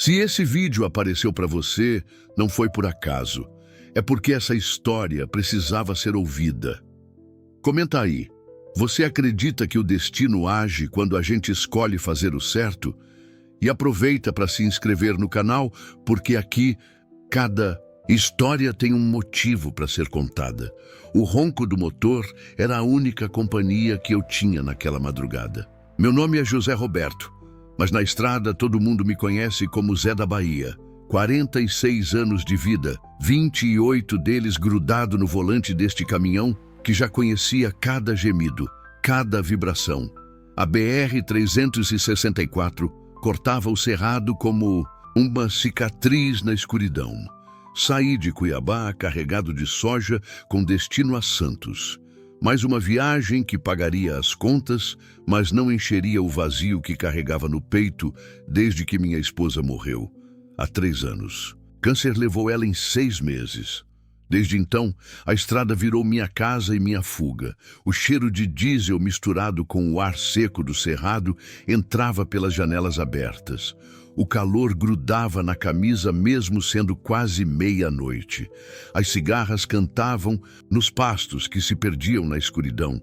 Se esse vídeo apareceu para você, não foi por acaso. É porque essa história precisava ser ouvida. Comenta aí. Você acredita que o destino age quando a gente escolhe fazer o certo? E aproveita para se inscrever no canal, porque aqui cada história tem um motivo para ser contada. O ronco do motor era a única companhia que eu tinha naquela madrugada. Meu nome é José Roberto, mas na estrada todo mundo me conhece como Zé da Bahia. 46 anos de vida, 28 deles grudado no volante deste caminhão que já conhecia cada gemido, cada vibração. A BR-364 cortava o cerrado como uma cicatriz na escuridão. Saí de Cuiabá carregado de soja com destino a Santos. Mais uma viagem que pagaria as contas, mas não encheria o vazio que carregava no peito desde que minha esposa morreu, há 3 anos. Câncer levou ela em 6 meses. Desde então, a estrada virou minha casa e minha fuga. O cheiro de diesel misturado com o ar seco do cerrado entrava pelas janelas abertas. O calor grudava na camisa mesmo sendo quase meia-noite. As cigarras cantavam nos pastos que se perdiam na escuridão.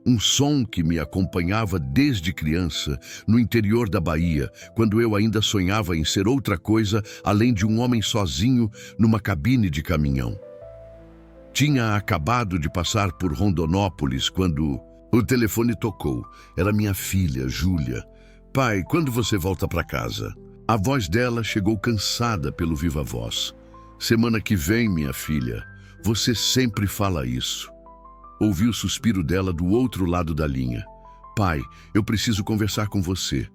Um som que me acompanhava desde criança, no interior da Bahia, quando eu ainda sonhava em ser outra coisa além de um homem sozinho numa cabine de caminhão. Tinha acabado de passar por Rondonópolis quando o telefone tocou. Era minha filha, Júlia. Pai, quando você volta para casa? A voz dela chegou cansada pelo viva voz. Semana que vem, minha filha. Você sempre fala isso. Ouvi o suspiro dela do outro lado da linha. Pai, eu preciso conversar com você.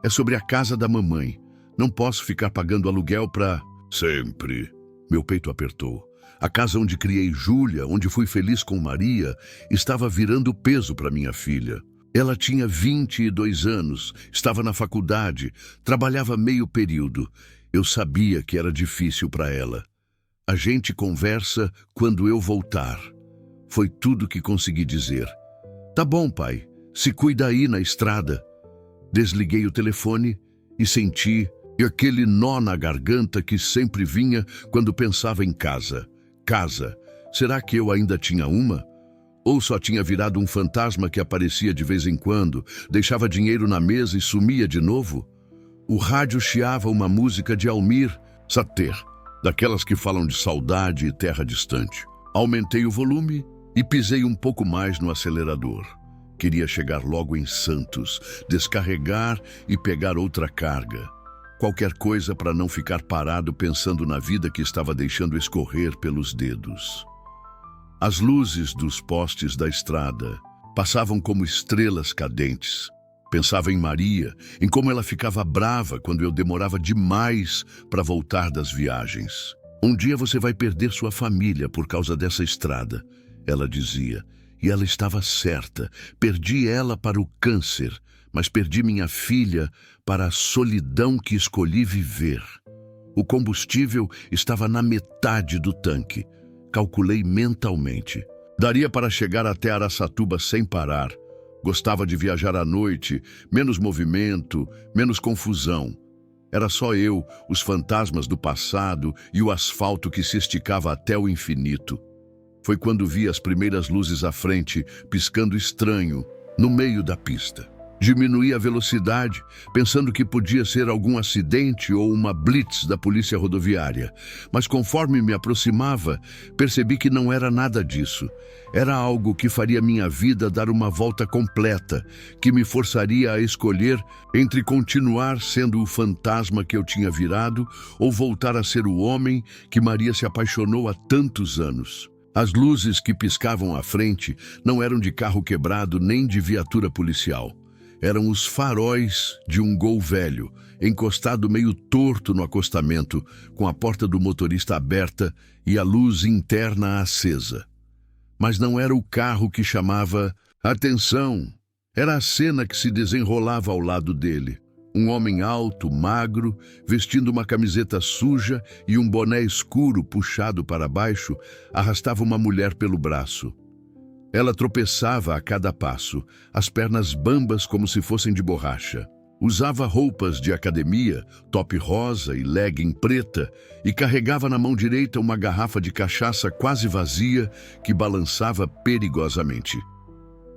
É sobre a casa da mamãe. Não posso ficar pagando aluguel para... Sempre. Meu peito apertou. A casa onde criei Júlia, onde fui feliz com Maria, estava virando peso para minha filha. Ela tinha 22 anos, estava na faculdade, trabalhava meio período. Eu sabia que era difícil para ela. A gente conversa quando eu voltar. Foi tudo que consegui dizer. Tá bom, pai, se cuida aí na estrada. Desliguei o telefone e senti aquele nó na garganta que sempre vinha quando pensava em casa. Casa. Será que eu ainda tinha uma? Ou só tinha virado um fantasma que aparecia de vez em quando, deixava dinheiro na mesa e sumia de novo? O rádio chiava uma música de Almir Sater, daquelas que falam de saudade e terra distante. Aumentei o volume e pisei um pouco mais no acelerador. Queria chegar logo em Santos, descarregar e pegar outra carga. Qualquer coisa para não ficar parado pensando na vida que estava deixando escorrer pelos dedos. As luzes dos postes da estrada passavam como estrelas cadentes. Pensava em Maria, em como ela ficava brava quando eu demorava demais para voltar das viagens. Um dia você vai perder sua família por causa dessa estrada, ela dizia. E ela estava certa. Perdi ela para o câncer, mas perdi minha filha para a solidão que escolhi viver. O combustível estava na metade do tanque. Calculei mentalmente. Daria para chegar até Araçatuba sem parar. Gostava de viajar à noite, menos movimento, menos confusão. Era só eu, os fantasmas do passado e o asfalto que se esticava até o infinito. Foi quando vi as primeiras luzes à frente, piscando estranho, no meio da pista. Diminuí a velocidade, pensando que podia ser algum acidente ou uma blitz da polícia rodoviária. Mas conforme me aproximava, percebi que não era nada disso. Era algo que faria minha vida dar uma volta completa, que me forçaria a escolher entre continuar sendo o fantasma que eu tinha virado ou voltar a ser o homem que Maria se apaixonou há tantos anos. As luzes que piscavam à frente não eram de carro quebrado nem de viatura policial. Eram os faróis de um Gol velho, encostado meio torto no acostamento, com a porta do motorista aberta e a luz interna acesa. Mas não era o carro que chamava atenção. Era a cena que se desenrolava ao lado dele. Um homem alto, magro, vestindo uma camiseta suja e um boné escuro puxado para baixo, arrastava uma mulher pelo braço. Ela tropeçava a cada passo, as pernas bambas como se fossem de borracha. Usava roupas de academia, top rosa e legging preta, e carregava na mão direita uma garrafa de cachaça quase vazia que balançava perigosamente.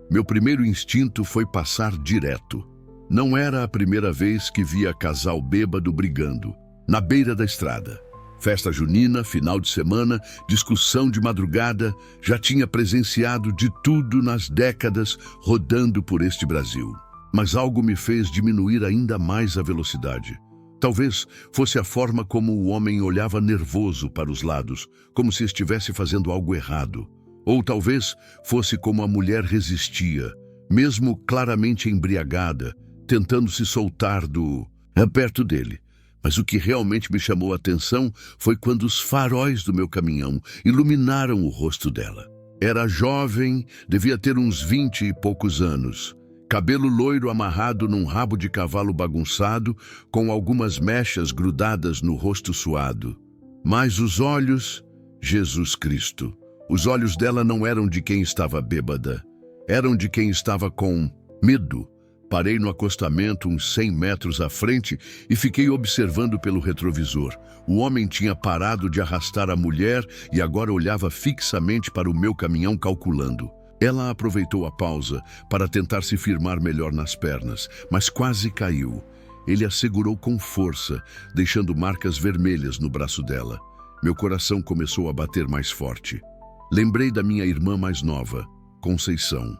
Meu primeiro instinto foi passar direto. Não era a primeira vez que via casal bêbado brigando, na beira da estrada. Festa junina, final de semana, discussão de madrugada, já tinha presenciado de tudo nas décadas rodando por este Brasil. Mas algo me fez diminuir ainda mais a velocidade. Talvez fosse a forma como o homem olhava nervoso para os lados, como se estivesse fazendo algo errado. Ou talvez fosse como a mulher resistia, mesmo claramente embriagada, tentando se soltar perto dele. Mas o que realmente me chamou a atenção foi quando os faróis do meu caminhão iluminaram o rosto dela. Era jovem, devia ter uns 20 e poucos anos. Cabelo loiro amarrado num rabo de cavalo bagunçado, com algumas mechas grudadas no rosto suado. Mas os olhos, Jesus Cristo. Os olhos dela não eram de quem estava bêbada. Eram de quem estava com medo. Parei no acostamento uns 100 metros à frente e fiquei observando pelo retrovisor. O homem tinha parado de arrastar a mulher e agora olhava fixamente para o meu caminhão calculando. Ela aproveitou a pausa para tentar se firmar melhor nas pernas, mas quase caiu. Ele a segurou com força, deixando marcas vermelhas no braço dela. Meu coração começou a bater mais forte. Lembrei da minha irmã mais nova, Conceição.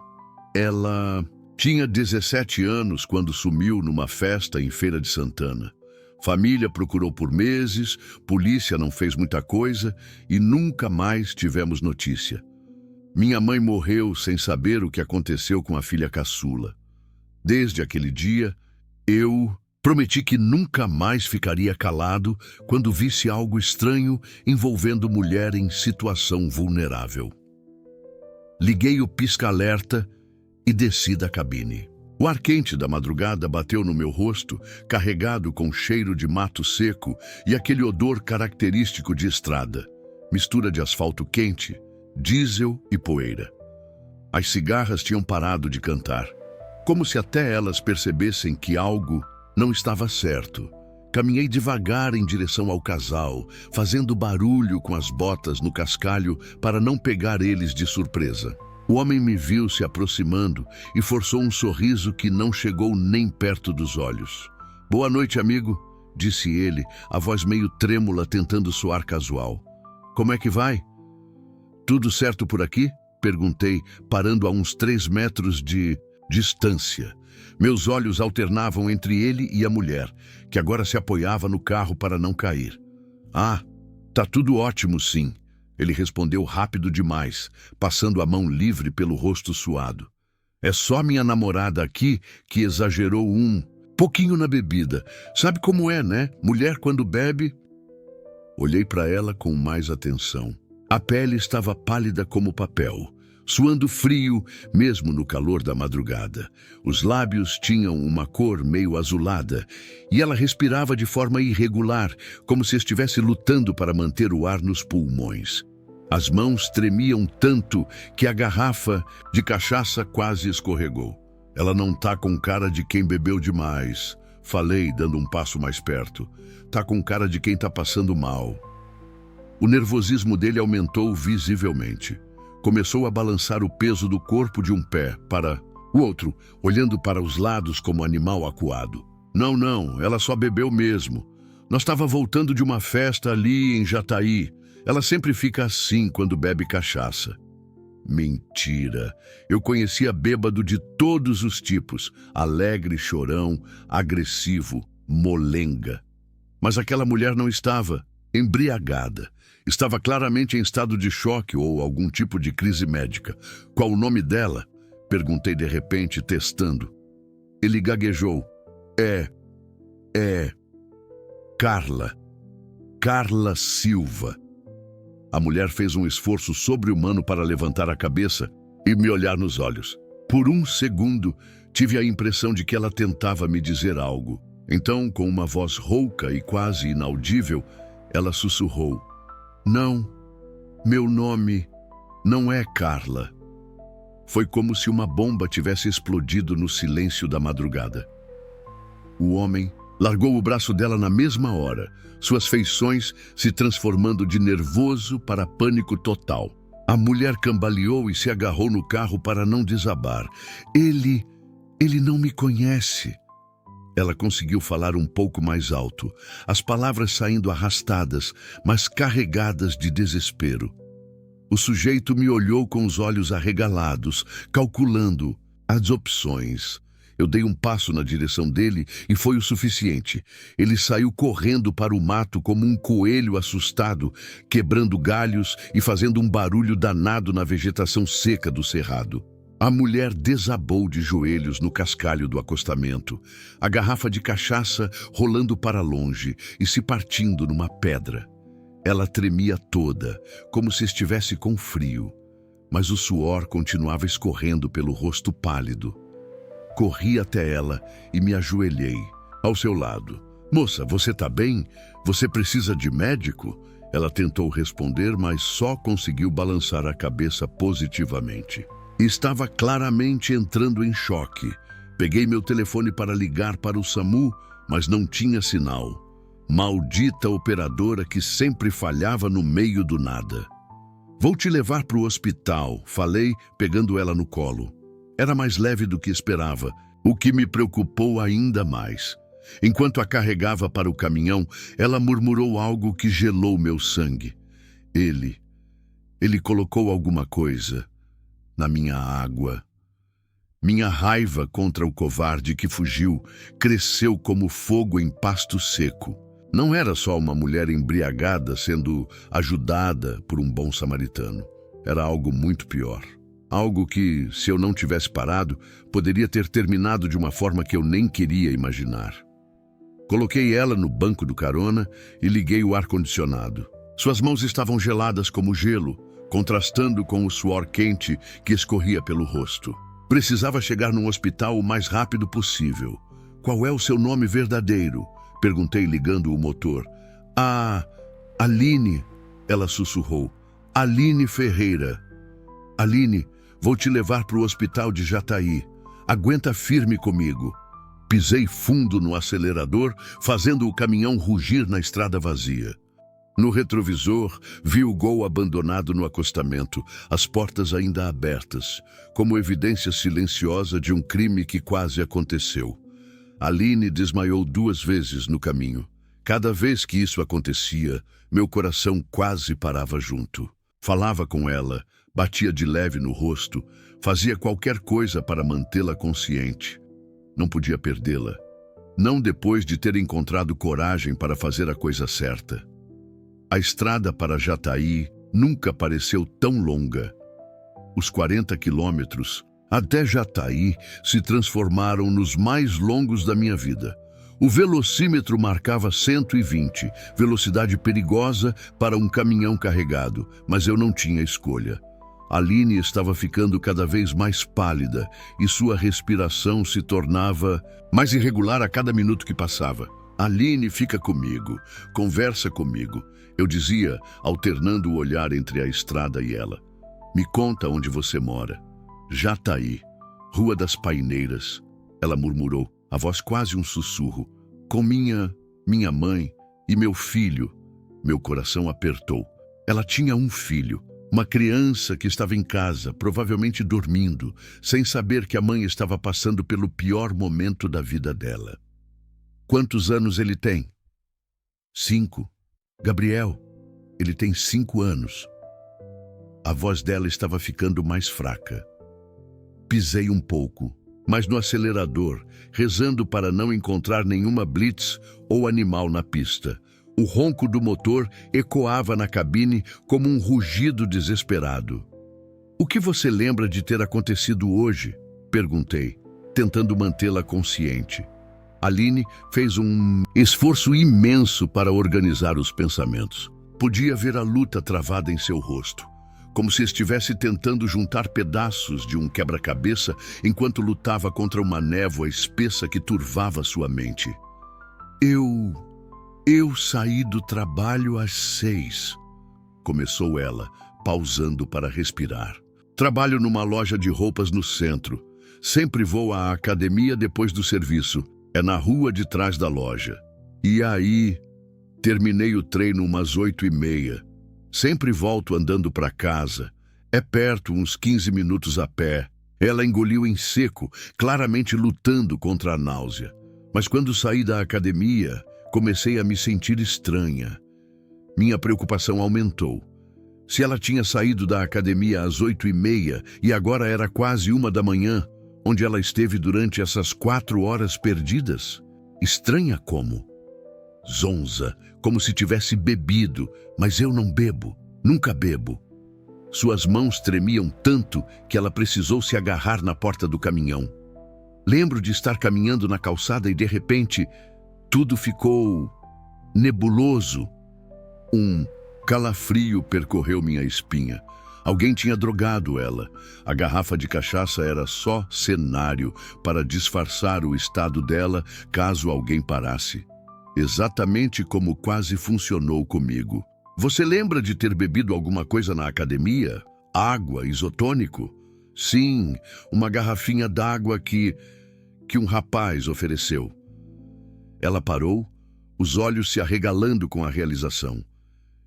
Ela tinha 17 anos quando sumiu numa festa em Feira de Santana. Família procurou por meses, polícia não fez muita coisa e nunca mais tivemos notícia. Minha mãe morreu sem saber o que aconteceu com a filha caçula. Desde aquele dia, eu prometi que nunca mais ficaria calado quando visse algo estranho envolvendo mulher em situação vulnerável. Liguei o pisca-alerta e desci da cabine. O ar quente da madrugada bateu no meu rosto, carregado com cheiro de mato seco e aquele odor característico de estrada, mistura de asfalto quente, diesel e poeira. As cigarras tinham parado de cantar, como se até elas percebessem que algo não estava certo. Caminhei devagar em direção ao casal, fazendo barulho com as botas no cascalho para não pegar eles de surpresa. O homem me viu se aproximando e forçou um sorriso que não chegou nem perto dos olhos. "Boa noite, amigo", disse ele, a voz meio trêmula tentando soar casual. "Como é que vai?" "Tudo certo por aqui?" perguntei, parando a uns 3 metros de distância. Meus olhos alternavam entre ele e a mulher, que agora se apoiava no carro para não cair. "Ah, tá tudo ótimo, sim", ele respondeu rápido demais, passando a mão livre pelo rosto suado. "É só minha namorada aqui que exagerou um pouquinho na bebida. Sabe como é, né? Mulher quando bebe." Olhei para ela com mais atenção. A pele estava pálida como papel, suando frio mesmo no calor da madrugada. Os lábios tinham uma cor meio azulada e ela respirava de forma irregular, como se estivesse lutando para manter o ar nos pulmões. As mãos tremiam tanto que a garrafa de cachaça quase escorregou. "Ela não tá com cara de quem bebeu demais", falei, dando um passo mais perto. "Tá com cara de quem tá passando mal." O nervosismo dele aumentou visivelmente. Começou a balançar o peso do corpo de um pé para o outro, olhando para os lados como animal acuado. Não, ela só bebeu mesmo. Nós estava voltando de uma festa ali em Jataí. Ela sempre fica assim quando bebe cachaça." Mentira. Eu conhecia bêbado de todos os tipos, alegre, chorão, agressivo, molenga. Mas aquela mulher não estava embriagada. Estava claramente em estado de choque ou algum tipo de crise médica. "Qual o nome dela?" perguntei de repente, testando. Ele gaguejou. É Carla. Carla Silva." A mulher fez um esforço sobre-humano para levantar a cabeça e me olhar nos olhos. Por um segundo, tive a impressão de que ela tentava me dizer algo. Então, com uma voz rouca e quase inaudível, ela sussurrou: "Não, meu nome não é Carla." Foi como se uma bomba tivesse explodido no silêncio da madrugada. O homem largou o braço dela na mesma hora, suas feições se transformando de nervoso para pânico total. A mulher cambaleou e se agarrou no carro para não desabar. Ele não me conhece. Ela conseguiu falar um pouco mais alto, as palavras saindo arrastadas, mas carregadas de desespero. O sujeito me olhou com os olhos arregalados, calculando as opções. Eu dei um passo na direção dele e foi o suficiente. Ele saiu correndo para o mato como um coelho assustado, quebrando galhos e fazendo um barulho danado na vegetação seca do cerrado. A mulher desabou de joelhos no cascalho do acostamento, a garrafa de cachaça rolando para longe e se partindo numa pedra. Ela tremia toda, como se estivesse com frio, mas o suor continuava escorrendo pelo rosto pálido. Corri até ela e me ajoelhei, ao seu lado. "Moça, você tá bem? Você precisa de médico?" Ela tentou responder, mas só conseguiu balançar a cabeça positivamente. Estava claramente entrando em choque. Peguei meu telefone para ligar para o SAMU, mas não tinha sinal. Maldita operadora que sempre falhava no meio do nada. "Vou te levar para o hospital", falei, pegando ela no colo. Era mais leve do que esperava, o que me preocupou ainda mais. Enquanto a carregava para o caminhão, ela murmurou algo que gelou meu sangue. Ele colocou alguma coisa na minha água. Minha raiva contra o covarde que fugiu cresceu como fogo em pasto seco. Não era só uma mulher embriagada sendo ajudada por um bom samaritano. Era algo muito pior. Algo que, se eu não tivesse parado, poderia ter terminado de uma forma que eu nem queria imaginar. Coloquei ela no banco do carona e liguei o ar-condicionado. Suas mãos estavam geladas como gelo, contrastando com o suor quente que escorria pelo rosto. Precisava chegar num hospital o mais rápido possível. "Qual é o seu nome verdadeiro?" perguntei, ligando o motor. Aline", ela sussurrou. "Aline Ferreira." "Aline, vou te levar para o hospital de Jataí. Aguenta firme comigo." Pisei fundo no acelerador, fazendo o caminhão rugir na estrada vazia. No retrovisor, vi o Gol abandonado no acostamento, as portas ainda abertas, como evidência silenciosa de um crime que quase aconteceu. Aline desmaiou 2 vezes no caminho. Cada vez que isso acontecia, meu coração quase parava junto. Falava com ela, batia de leve no rosto, fazia qualquer coisa para mantê-la consciente. Não podia perdê-la. Não depois de ter encontrado coragem para fazer a coisa certa. A estrada para Jataí nunca pareceu tão longa. Os 40 quilômetros até Jataí se transformaram nos mais longos da minha vida. O velocímetro marcava 120, velocidade perigosa para um caminhão carregado, mas eu não tinha escolha. Aline estava ficando cada vez mais pálida e sua respiração se tornava mais irregular a cada minuto que passava. "Aline, fica comigo, conversa comigo", eu dizia, alternando o olhar entre a estrada e ela. "Me conta onde você mora." "Jataí, Rua das Paineiras", ela murmurou, a voz quase um sussurro. "Com minha mãe e meu filho." Meu coração apertou. Ela tinha um filho. Uma criança que estava em casa, provavelmente dormindo, sem saber que a mãe estava passando pelo pior momento da vida dela. "Quantos anos ele tem?" 5. "Gabriel, ele tem 5 anos." A voz dela estava ficando mais fraca. Pisei um pouco, mas no acelerador, rezando para não encontrar nenhuma blitz ou animal na pista. O ronco do motor ecoava na cabine como um rugido desesperado. "O que você lembra de ter acontecido hoje?" perguntei, tentando mantê-la consciente. Aline fez um esforço imenso para organizar os pensamentos. Podia ver a luta travada em seu rosto, como se estivesse tentando juntar pedaços de um quebra-cabeça enquanto lutava contra uma névoa espessa que turvava sua mente. Eu saí do trabalho às 6, começou ela, pausando para respirar. "Trabalho numa loja de roupas no centro. Sempre vou à academia depois do serviço." É na rua de trás da loja. E aí, terminei o treino umas 8h30. Sempre volto andando para casa. É perto, uns 15 minutos a pé. Ela engoliu em seco, claramente lutando contra a náusea. Mas quando saí da academia, comecei a me sentir estranha. Minha preocupação aumentou. Se ela tinha saído da academia às 8h30 e agora era quase 1h, onde ela esteve durante essas 4 horas perdidas? Estranha como? Zonza, como se tivesse bebido, mas eu não bebo, nunca bebo. Suas mãos tremiam tanto que ela precisou se agarrar na porta do caminhão. Lembro de estar caminhando na calçada e de repente tudo ficou nebuloso. Um calafrio percorreu minha espinha. Alguém tinha drogado ela. A garrafa de cachaça era só cenário para disfarçar o estado dela caso alguém parasse. Exatamente como quase funcionou comigo. Você lembra de ter bebido alguma coisa na academia? Água, isotônico? Sim, uma garrafinha d'água que um rapaz ofereceu. Ela parou, os olhos se arregalando com a realização.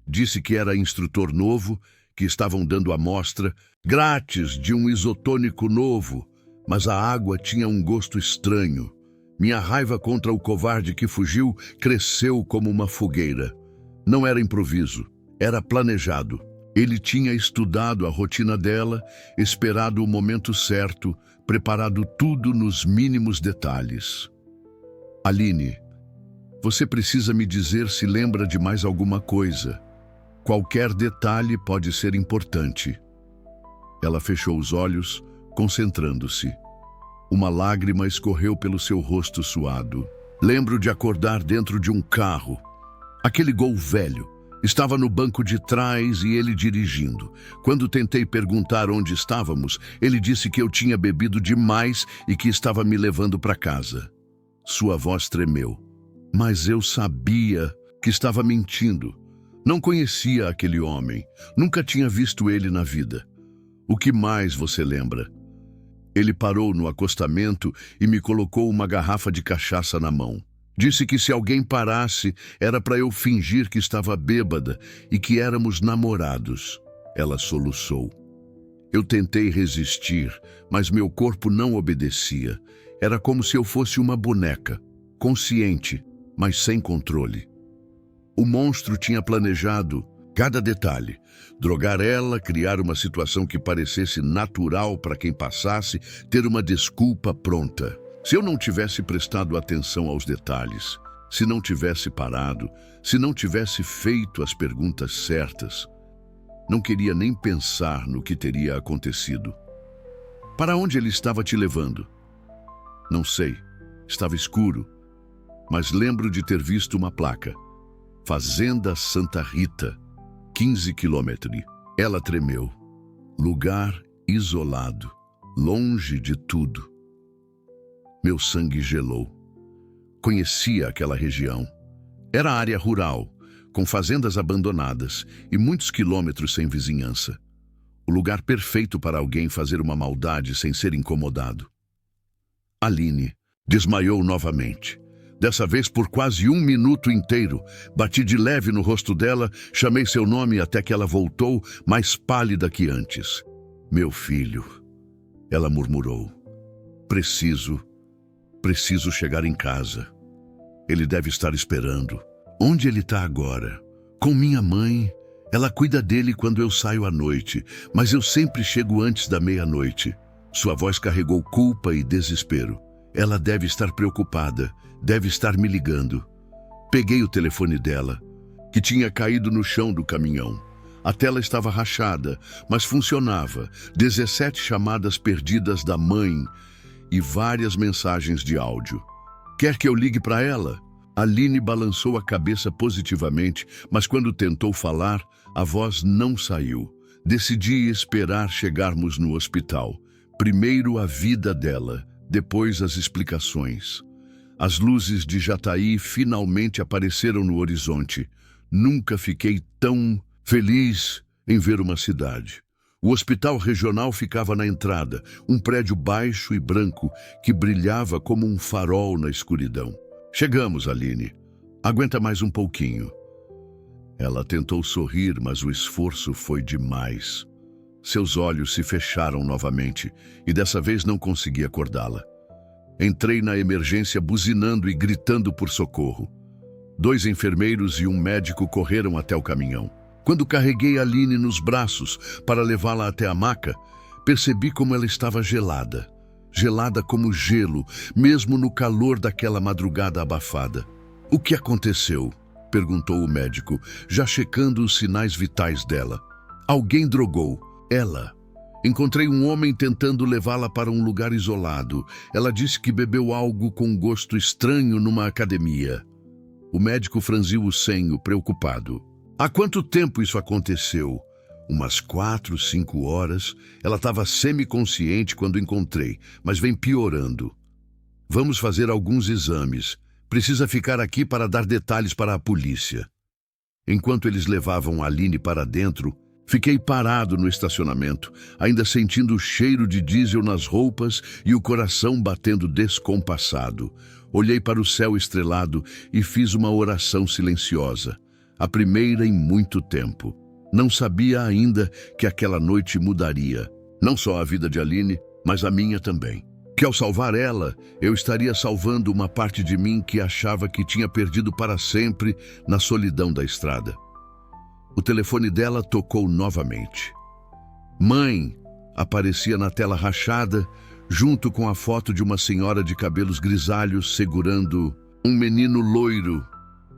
Disse que era instrutor novo, que estavam dando amostra grátis de um isotônico novo, mas a água tinha um gosto estranho. Minha raiva contra o covarde que fugiu cresceu como uma fogueira. Não era improviso, era planejado. Ele tinha estudado a rotina dela, esperado o momento certo, preparado tudo nos mínimos detalhes. Aline, você precisa me dizer se lembra de mais alguma coisa. Qualquer detalhe pode ser importante. Ela fechou os olhos, concentrando-se. Uma lágrima escorreu pelo seu rosto suado. Lembro de acordar dentro de um carro. Aquele Gol velho. Estava no banco de trás e ele dirigindo. Quando tentei perguntar onde estávamos, ele disse que eu tinha bebido demais e que estava me levando para casa. Sua voz tremeu. Mas eu sabia que estava mentindo. Não conhecia aquele homem. Nunca tinha visto ele na vida. O que mais você lembra? Ele parou no acostamento e me colocou uma garrafa de cachaça na mão. Disse que se alguém parasse, era para eu fingir que estava bêbada e que éramos namorados. Ela soluçou. Eu tentei resistir, mas meu corpo não obedecia. Era como se eu fosse uma boneca, consciente, mas sem controle. O monstro tinha planejado cada detalhe. Drogar ela, criar uma situação que parecesse natural para quem passasse, ter uma desculpa pronta. Se eu não tivesse prestado atenção aos detalhes, se não tivesse parado, se não tivesse feito as perguntas certas, não queria nem pensar no que teria acontecido. Para onde ele estava te levando? Não sei. Estava escuro, mas lembro de ter visto uma placa. Fazenda Santa Rita, 15 quilômetros. Ela tremeu. Lugar isolado, longe de tudo. Meu sangue gelou. Conhecia aquela região. Era área rural, com fazendas abandonadas e muitos quilômetros sem vizinhança. O lugar perfeito para alguém fazer uma maldade sem ser incomodado. Aline desmaiou novamente. Dessa vez por quase 1 minuto inteiro. Bati de leve no rosto dela, chamei seu nome até que ela voltou, mais pálida que antes. Meu filho, ela murmurou. Preciso chegar em casa. Ele deve estar esperando. Onde ele está agora? Com minha mãe. Ela cuida dele quando eu saio à noite, mas eu sempre chego antes da meia-noite. Sua voz carregou culpa e desespero. Ela deve estar preocupada, deve estar me ligando. Peguei o telefone dela, que tinha caído no chão do caminhão. A tela estava rachada, mas funcionava. 17 chamadas perdidas da mãe e várias mensagens de áudio. Quer que eu ligue para ela? Aline balançou a cabeça positivamente, mas quando tentou falar, a voz não saiu. Decidi esperar chegarmos no hospital. Primeiro a vida dela, depois as explicações. As luzes de Jataí finalmente apareceram no horizonte. Nunca fiquei tão feliz em ver uma cidade. O hospital regional ficava na entrada, um prédio baixo e branco que brilhava como um farol na escuridão. Chegamos, Aline. Aguenta mais um pouquinho. Ela tentou sorrir, mas o esforço foi demais. Seus olhos se fecharam novamente e dessa vez não consegui acordá-la. Entrei na emergência buzinando e gritando por socorro. 2 enfermeiros e um médico correram até o caminhão. Quando carreguei Aline nos braços para levá-la até a maca, percebi como ela estava gelada. Gelada como gelo, mesmo no calor daquela madrugada abafada. O que aconteceu? Perguntou o médico, já checando os sinais vitais dela. Alguém drogou ela. Encontrei um homem tentando levá-la para um lugar isolado. Ela disse que bebeu algo com gosto estranho numa academia. O médico franziu o senho, preocupado. Há quanto tempo isso aconteceu? Umas 4, 5 horas. Ela estava semiconsciente quando encontrei, mas vem piorando. Vamos fazer alguns exames. Precisa ficar aqui para dar detalhes para a polícia. Enquanto eles levavam Aline para dentro, fiquei parado no estacionamento, ainda sentindo o cheiro de diesel nas roupas e o coração batendo descompassado. Olhei para o céu estrelado e fiz uma oração silenciosa. A primeira em muito tempo. Não sabia ainda que aquela noite mudaria, não só a vida de Aline, mas a minha também. Que ao salvar ela, eu estaria salvando uma parte de mim que achava que tinha perdido para sempre na solidão da estrada. O telefone dela tocou novamente. Mãe, aparecia na tela rachada, junto com a foto de uma senhora de cabelos grisalhos segurando um menino loiro,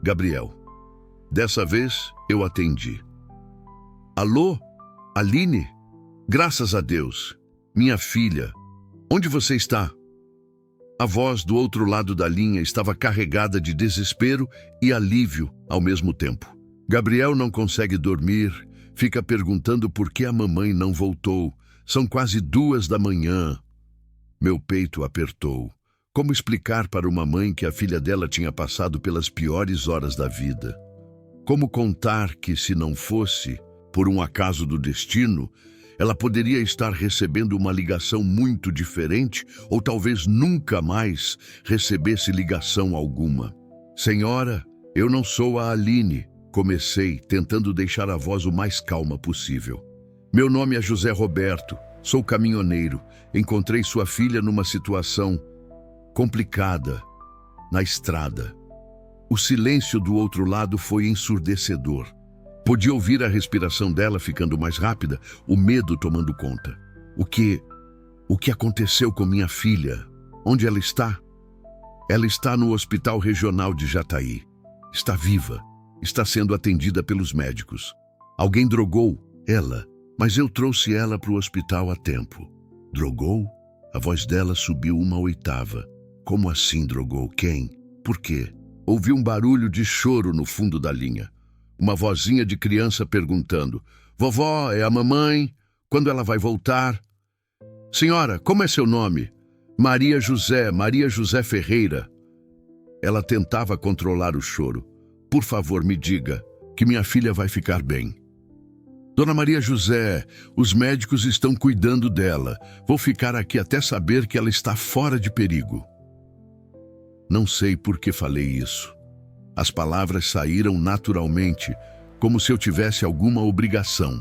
Gabriel. Dessa vez, eu atendi. Alô? Aline? Graças a Deus. Minha filha. Onde você está? A voz do outro lado da linha estava carregada de desespero e alívio ao mesmo tempo. Gabriel não consegue dormir, fica perguntando por que a mamãe não voltou. São quase 2 da manhã. Meu peito apertou. Como explicar para uma mãe que a filha dela tinha passado pelas piores horas da vida? Como contar que, se não fosse, por um acaso do destino, ela poderia estar recebendo uma ligação muito diferente ou talvez nunca mais recebesse ligação alguma? Senhora, eu não sou a Aline, comecei, tentando deixar a voz o mais calma possível. Meu nome é José Roberto, sou caminhoneiro. Encontrei sua filha numa situação complicada, na estrada. O silêncio do outro lado foi ensurdecedor. Podia ouvir a respiração dela ficando mais rápida, o medo tomando conta. O que aconteceu com minha filha? Onde ela está? Ela está no Hospital Regional de Jataí. Está viva. Está sendo atendida pelos médicos. Alguém drogou ela, mas eu trouxe ela para o hospital a tempo. Drogou? A voz dela subiu 1/8. Como assim drogou? Quem? Por quê? Ouvi um barulho de choro no fundo da linha. Uma vozinha de criança perguntando: Vovó, é a mamãe? Quando ela vai voltar? Senhora, como é seu nome? Maria José Ferreira. Ela tentava controlar o choro. Por favor, me diga que minha filha vai ficar bem. Dona Maria José, os médicos estão cuidando dela. Vou ficar aqui até saber que ela está fora de perigo. Não sei por que falei isso. As palavras saíram naturalmente, como se eu tivesse alguma obrigação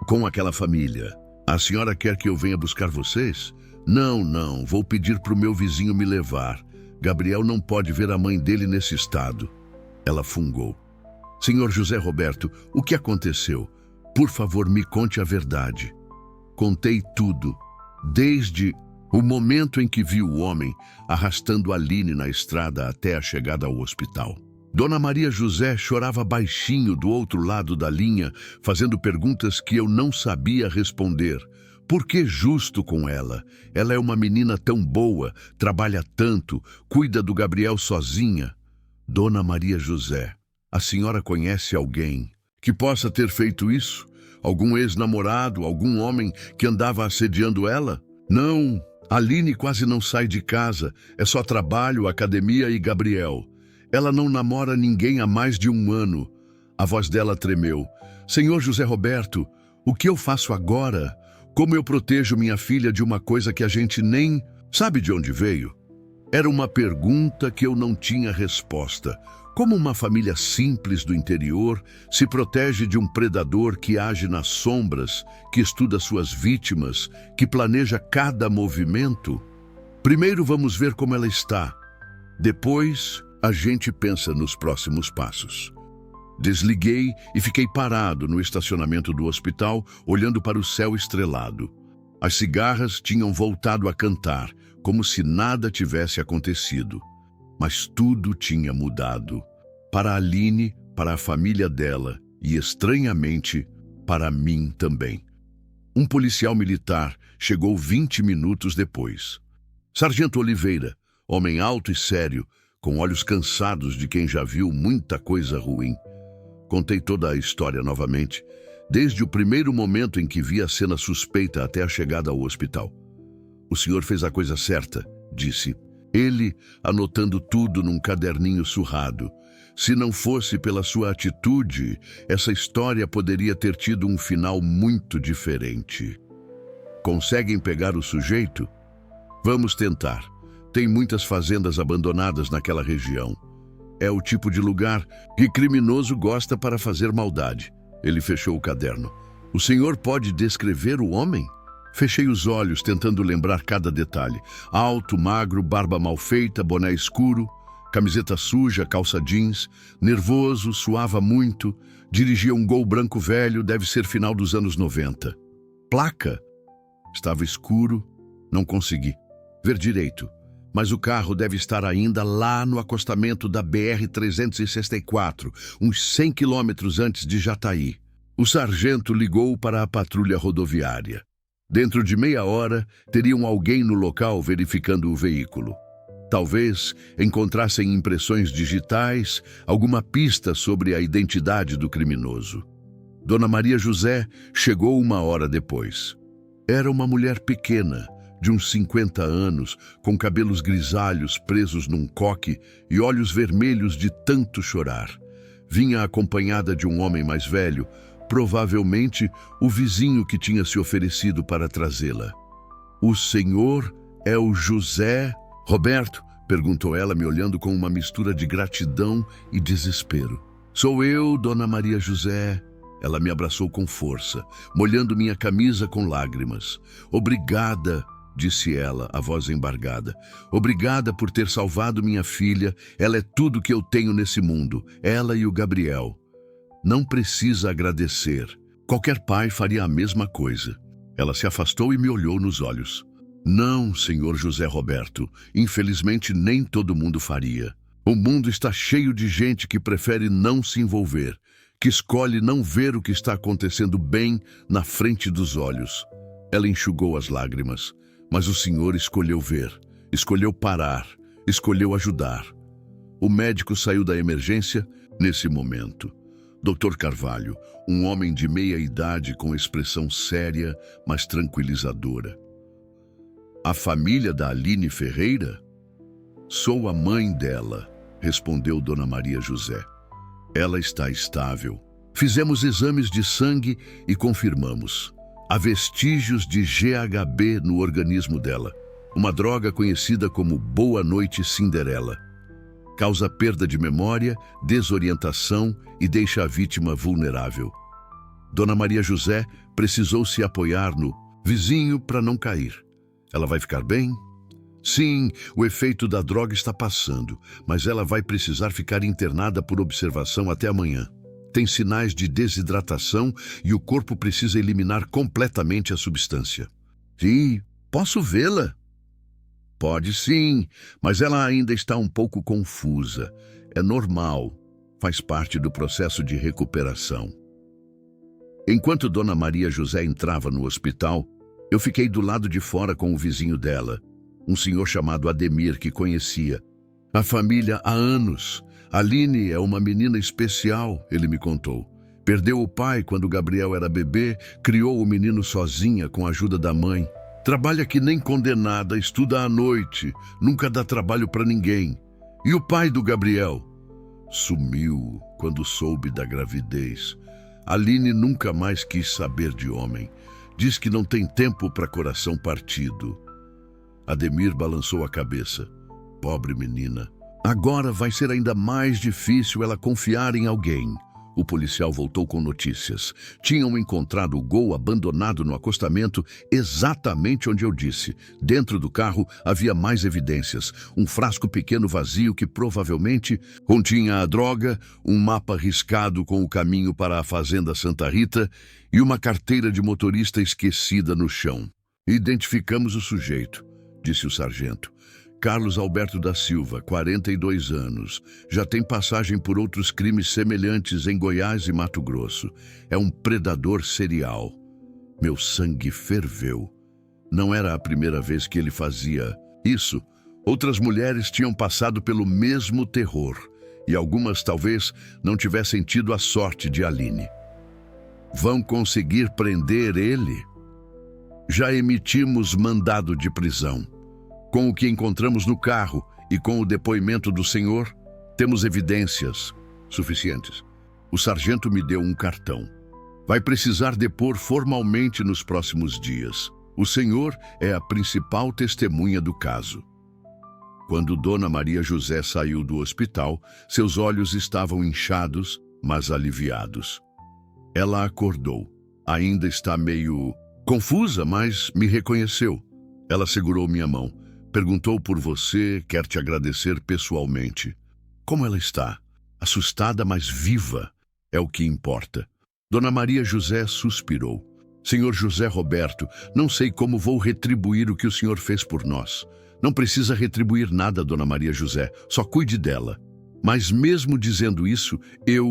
com aquela família. A senhora quer que eu venha buscar vocês? Não, vou pedir para o meu vizinho me levar. Gabriel não pode ver a mãe dele nesse estado. Ela fungou. Senhor José Roberto, o que aconteceu? Por favor, me conte a verdade. Contei tudo, desde o momento em que vi o homem arrastando Aline na estrada até a chegada ao hospital. Dona Maria José chorava baixinho do outro lado da linha, fazendo perguntas que eu não sabia responder. Por que justo com ela? Ela é uma menina tão boa, trabalha tanto, cuida do Gabriel sozinha. Dona Maria José, a senhora conhece alguém que possa ter feito isso? Algum ex-namorado, algum homem que andava assediando ela? Não, Aline quase não sai de casa, é só trabalho, academia e Gabriel. Ela não namora ninguém há mais de 1 ano. A voz dela tremeu. Senhor José Roberto, o que eu faço agora? Como eu protejo minha filha de uma coisa que a gente nem sabe de onde veio? Era uma pergunta que eu não tinha resposta. Como uma família simples do interior se protege de um predador que age nas sombras, que estuda suas vítimas, que planeja cada movimento? Primeiro vamos ver como ela está. Depois, a gente pensa nos próximos passos. Desliguei e fiquei parado no estacionamento do hospital, olhando para o céu estrelado. As cigarras tinham voltado a cantar, como se nada tivesse acontecido. Mas tudo tinha mudado. Para a Aline, para a família dela e, estranhamente, para mim também. Um policial militar chegou 20 minutos depois. Sargento Oliveira, homem alto e sério, com olhos cansados de quem já viu muita coisa ruim. Contei toda a história novamente, desde o primeiro momento em que vi a cena suspeita até a chegada ao hospital. O senhor fez a coisa certa, disse. Ele, anotando tudo num caderninho surrado. Se não fosse pela sua atitude, essa história poderia ter tido um final muito diferente. Conseguem pegar o sujeito? Vamos tentar. Tem muitas fazendas abandonadas naquela região. É o tipo de lugar que criminoso gosta para fazer maldade. Ele fechou o caderno. O senhor pode descrever o homem? Fechei os olhos, tentando lembrar cada detalhe. Alto, magro, barba mal feita, boné escuro, camiseta suja, calça jeans, nervoso, suava muito, dirigia um Gol branco velho, deve ser final dos anos 90. Placa? Estava escuro, não consegui ver direito. Mas o carro deve estar ainda lá no acostamento da BR-364, uns 100 quilômetros antes de Jataí. O sargento ligou para a patrulha rodoviária. Dentro de meia hora, teriam alguém no local verificando o veículo. Talvez encontrassem impressões digitais, alguma pista sobre a identidade do criminoso. Dona Maria José chegou uma hora depois. Era uma mulher pequena, de uns 50 anos, com cabelos grisalhos presos num coque e olhos vermelhos de tanto chorar. Vinha acompanhada de um homem mais velho, provavelmente o vizinho que tinha se oferecido para trazê-la. "O senhor é o José Roberto?" perguntou ela, me olhando com uma mistura de gratidão e desespero. "Sou eu, Dona Maria José." Ela me abraçou com força, molhando minha camisa com lágrimas. "Obrigada", disse ela, a voz embargada. "Obrigada por ter salvado minha filha. Ela é tudo que eu tenho nesse mundo, ela e o Gabriel." "Não precisa agradecer. Qualquer pai faria a mesma coisa." Ela se afastou e me olhou nos olhos. "Não, senhor José Roberto. Infelizmente, nem todo mundo faria. O mundo está cheio de gente que prefere não se envolver, que escolhe não ver o que está acontecendo bem na frente dos olhos." Ela enxugou as lágrimas. "Mas o senhor escolheu ver, escolheu parar, escolheu ajudar." O médico saiu da emergência nesse momento. Dr. Carvalho, um homem de meia idade com expressão séria, mas tranquilizadora. "A família da Aline Ferreira?" "Sou a mãe dela", respondeu Dona Maria José. "Ela está estável. Fizemos exames de sangue e confirmamos. Há vestígios de GHB no organismo dela, uma droga conhecida como Boa Noite Cinderela. Causa perda de memória, desorientação e deixa a vítima vulnerável. Dona Maria José precisou se apoiar no vizinho para não cair. Ela vai ficar bem? Sim, o efeito da droga está passando, mas ela vai precisar ficar internada por observação até amanhã. Tem sinais de desidratação e o corpo precisa eliminar completamente a substância." "Sim, posso vê-la?" "Pode sim, mas ela ainda está um pouco confusa. É normal, faz parte do processo de recuperação." Enquanto Dona Maria José entrava no hospital, eu fiquei do lado de fora com o vizinho dela, um senhor chamado Ademir, que conhecia a família há anos. "Aline é uma menina especial", ele me contou. "Perdeu o pai quando Gabriel era bebê, criou o menino sozinha com a ajuda da mãe. Trabalha que nem condenada, estuda à noite, nunca dá trabalho para ninguém. E o pai do Gabriel?" "Sumiu quando soube da gravidez. Aline nunca mais quis saber de homem. Diz que não tem tempo para coração partido. Ademir balançou a cabeça. Pobre menina. Agora vai ser ainda mais difícil ela confiar em alguém. O policial voltou com notícias. Tinham encontrado o Gol abandonado no acostamento exatamente onde eu disse. Dentro do carro havia mais evidências. Um frasco pequeno vazio que provavelmente continha a droga, um mapa riscado com o caminho para a fazenda Santa Rita e uma carteira de motorista esquecida no chão. Identificamos o sujeito, disse o sargento. Carlos Alberto da Silva, 42 anos. Já tem passagem por outros crimes semelhantes em Goiás e Mato Grosso. É um predador serial. Meu sangue ferveu. Não era a primeira vez que ele fazia isso. Outras mulheres tinham passado pelo mesmo terror. E algumas talvez não tivessem tido a sorte de Aline. Vão conseguir prender ele? Já emitimos mandado de prisão. Com o que encontramos no carro e com o depoimento do senhor, temos evidências suficientes. O sargento me deu um cartão. Vai precisar depor formalmente nos próximos dias. O senhor é a principal testemunha do caso. Quando Dona Maria José saiu do hospital, seus olhos estavam inchados, mas aliviados. Ela acordou. Ainda está meio confusa, mas me reconheceu. Ela segurou minha mão. Perguntou por você, quer te agradecer pessoalmente. Como ela está? Assustada, mas viva. É o que importa. Dona Maria José suspirou. Senhor José Roberto, não sei como vou retribuir o que o senhor fez por nós. Não precisa retribuir nada, Dona Maria José. Só cuide dela. Mas mesmo dizendo isso, eu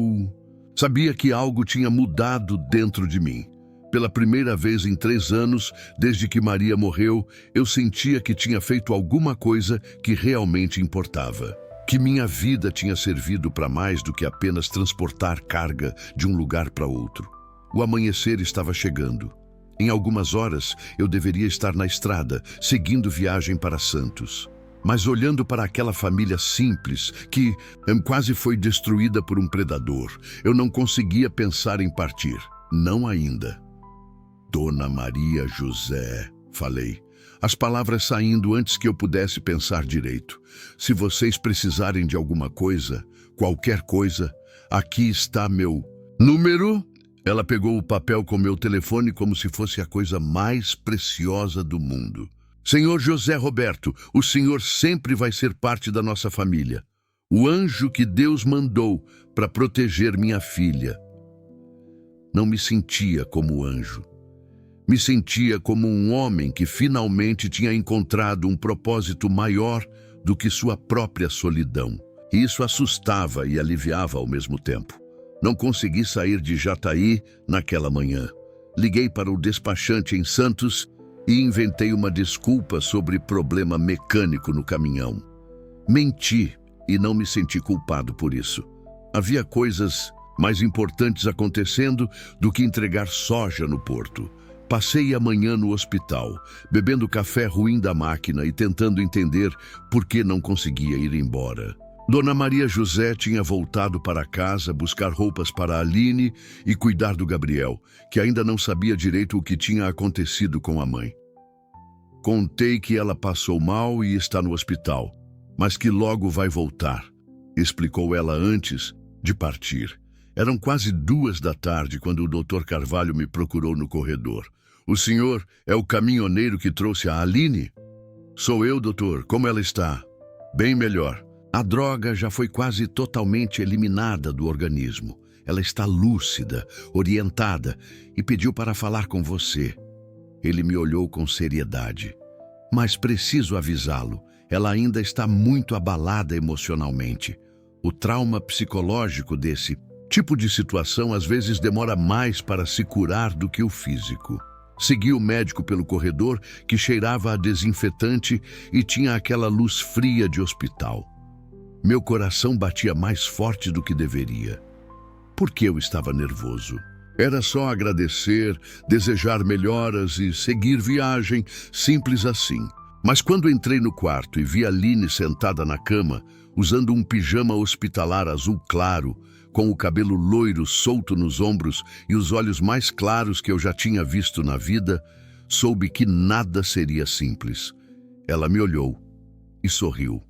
sabia que algo tinha mudado dentro de mim. Pela primeira vez em 3 anos, desde que Maria morreu, eu sentia que tinha feito alguma coisa que realmente importava. Que minha vida tinha servido para mais do que apenas transportar carga de um lugar para outro. O amanhecer estava chegando. Em algumas horas, eu deveria estar na estrada, seguindo viagem para Santos. Mas olhando para aquela família simples, que quase foi destruída por um predador, eu não conseguia pensar em partir. Não ainda. Dona Maria José, falei, as palavras saindo antes que eu pudesse pensar direito. Se vocês precisarem de alguma coisa, qualquer coisa, aqui está meu número. Ela pegou o papel com meu telefone como se fosse a coisa mais preciosa do mundo. Senhor José Roberto, o senhor sempre vai ser parte da nossa família. O anjo que Deus mandou para proteger minha filha. Não me sentia como anjo. Me sentia como um homem que finalmente tinha encontrado um propósito maior do que sua própria solidão. E isso assustava e aliviava ao mesmo tempo. Não consegui sair de Jataí naquela manhã. Liguei para o despachante em Santos e inventei uma desculpa sobre problema mecânico no caminhão. Menti e não me senti culpado por isso. Havia coisas mais importantes acontecendo do que entregar soja no porto. Passei a manhã no hospital, bebendo café ruim da máquina e tentando entender por que não conseguia ir embora. Dona Maria José tinha voltado para casa buscar roupas para a Aline e cuidar do Gabriel, que ainda não sabia direito o que tinha acontecido com a mãe. Contei que ela passou mal e está no hospital, mas que logo vai voltar, explicou ela antes de partir. Eram quase 2 da tarde quando o Dr. Carvalho me procurou no corredor. O senhor é o caminhoneiro que trouxe a Aline? Sou eu, doutor. Como ela está? Bem melhor. A droga já foi quase totalmente eliminada do organismo. Ela está lúcida, orientada e pediu para falar com você. Ele me olhou com seriedade. Mas preciso avisá-lo. Ela ainda está muito abalada emocionalmente. O trauma psicológico desse tipo de situação às vezes demora mais para se curar do que o físico. Segui o médico pelo corredor, que cheirava a desinfetante e tinha aquela luz fria de hospital. Meu coração batia mais forte do que deveria. Por que eu estava nervoso? Era só agradecer, desejar melhoras e seguir viagem, simples assim. Mas quando entrei no quarto e vi a Aline sentada na cama, usando um pijama hospitalar azul claro, com o cabelo loiro solto nos ombros e os olhos mais claros que eu já tinha visto na vida, soube que nada seria simples. Ela me olhou e sorriu.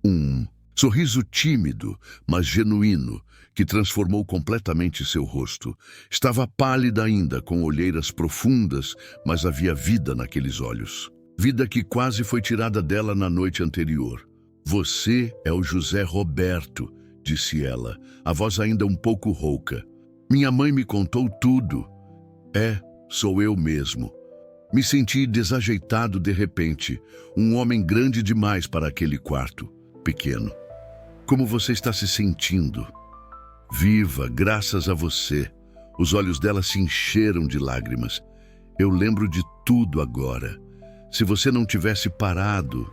Um sorriso tímido, mas genuíno, que transformou completamente seu rosto. Estava pálida ainda, com olheiras profundas, mas havia vida naqueles olhos. Vida que quase foi tirada dela na noite anterior. Você é o José Roberto, disse ela, a voz ainda um pouco rouca. Minha mãe me contou tudo. Sou eu mesmo. Me senti desajeitado de repente, um homem grande demais para aquele quarto, pequeno. Como você está se sentindo? Viva, graças a você. Os olhos dela se encheram de lágrimas. Eu lembro de tudo agora. Se você não tivesse parado,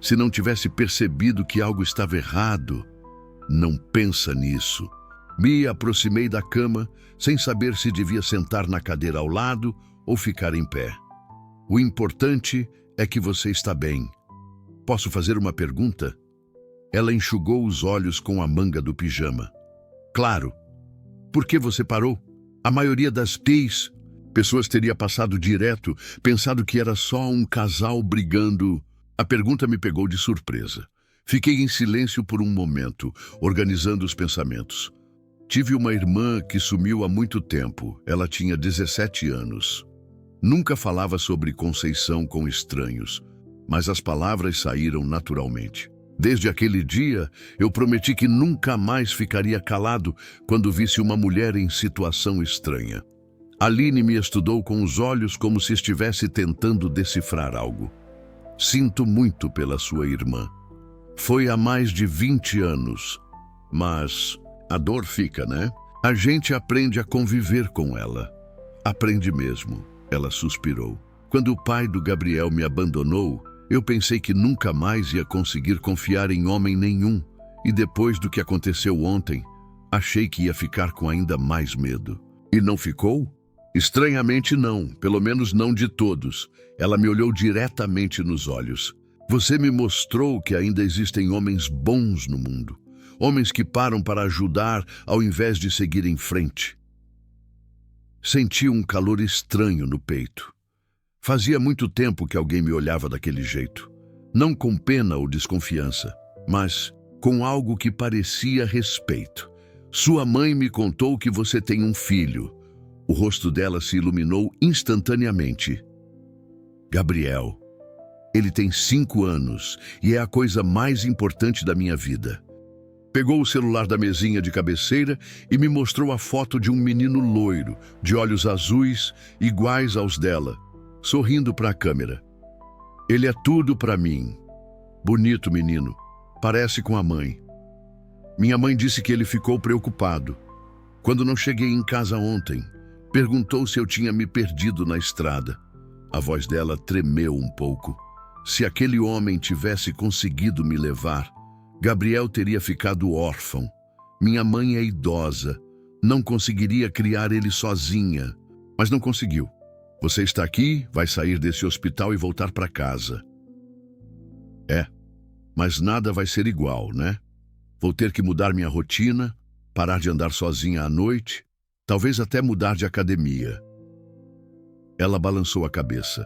se não tivesse percebido que algo estava errado, não pensa nisso. Me aproximei da cama, sem saber se devia sentar na cadeira ao lado ou ficar em pé. O importante é que você está bem. Posso fazer uma pergunta? Ela enxugou os olhos com a manga do pijama. Claro. Por que você parou? A maioria das pessoas teria passado direto, pensado que era só um casal brigando. A pergunta me pegou de surpresa. Fiquei em silêncio por um momento, organizando os pensamentos. Tive uma irmã que sumiu há muito tempo. Ela tinha 17 anos. Nunca falava sobre Conceição com estranhos, mas as palavras saíram naturalmente. Desde aquele dia, eu prometi que nunca mais ficaria calado quando visse uma mulher em situação estranha. Aline me estudou com os olhos como se estivesse tentando decifrar algo. Sinto muito pela sua irmã. Foi há mais de 20 anos, mas a dor fica, né? A gente aprende a conviver com ela. Aprende mesmo. Ela suspirou. Quando o pai do Gabriel me abandonou, eu pensei que nunca mais ia conseguir confiar em homem nenhum. E depois do que aconteceu ontem, achei que ia ficar com ainda mais medo. E não ficou? Estranhamente não, pelo menos não de todos. Ela me olhou diretamente nos olhos. Você me mostrou que ainda existem homens bons no mundo. Homens que param para ajudar ao invés de seguir em frente. Senti um calor estranho no peito. Fazia muito tempo que alguém me olhava daquele jeito. Não com pena ou desconfiança, mas com algo que parecia respeito. Sua mãe me contou que você tem um filho. O rosto dela se iluminou instantaneamente. Gabriel. Ele tem 5 anos e é a coisa mais importante da minha vida. Pegou o celular da mesinha de cabeceira e me mostrou a foto de um menino loiro, de olhos azuis, iguais aos dela, sorrindo para a câmera. Ele é tudo para mim. Bonito menino, parece com a mãe. Minha mãe disse que ele ficou preocupado. Quando não cheguei em casa ontem, perguntou se eu tinha me perdido na estrada. A voz dela tremeu um pouco. Se aquele homem tivesse conseguido me levar, Gabriel teria ficado órfão. Minha mãe é idosa. Não conseguiria criar ele sozinha. Mas não conseguiu. Você está aqui, vai sair desse hospital e voltar para casa. Mas nada vai ser igual, né? Vou ter que mudar minha rotina, parar de andar sozinha à noite, talvez até mudar de academia. Ela balançou a cabeça.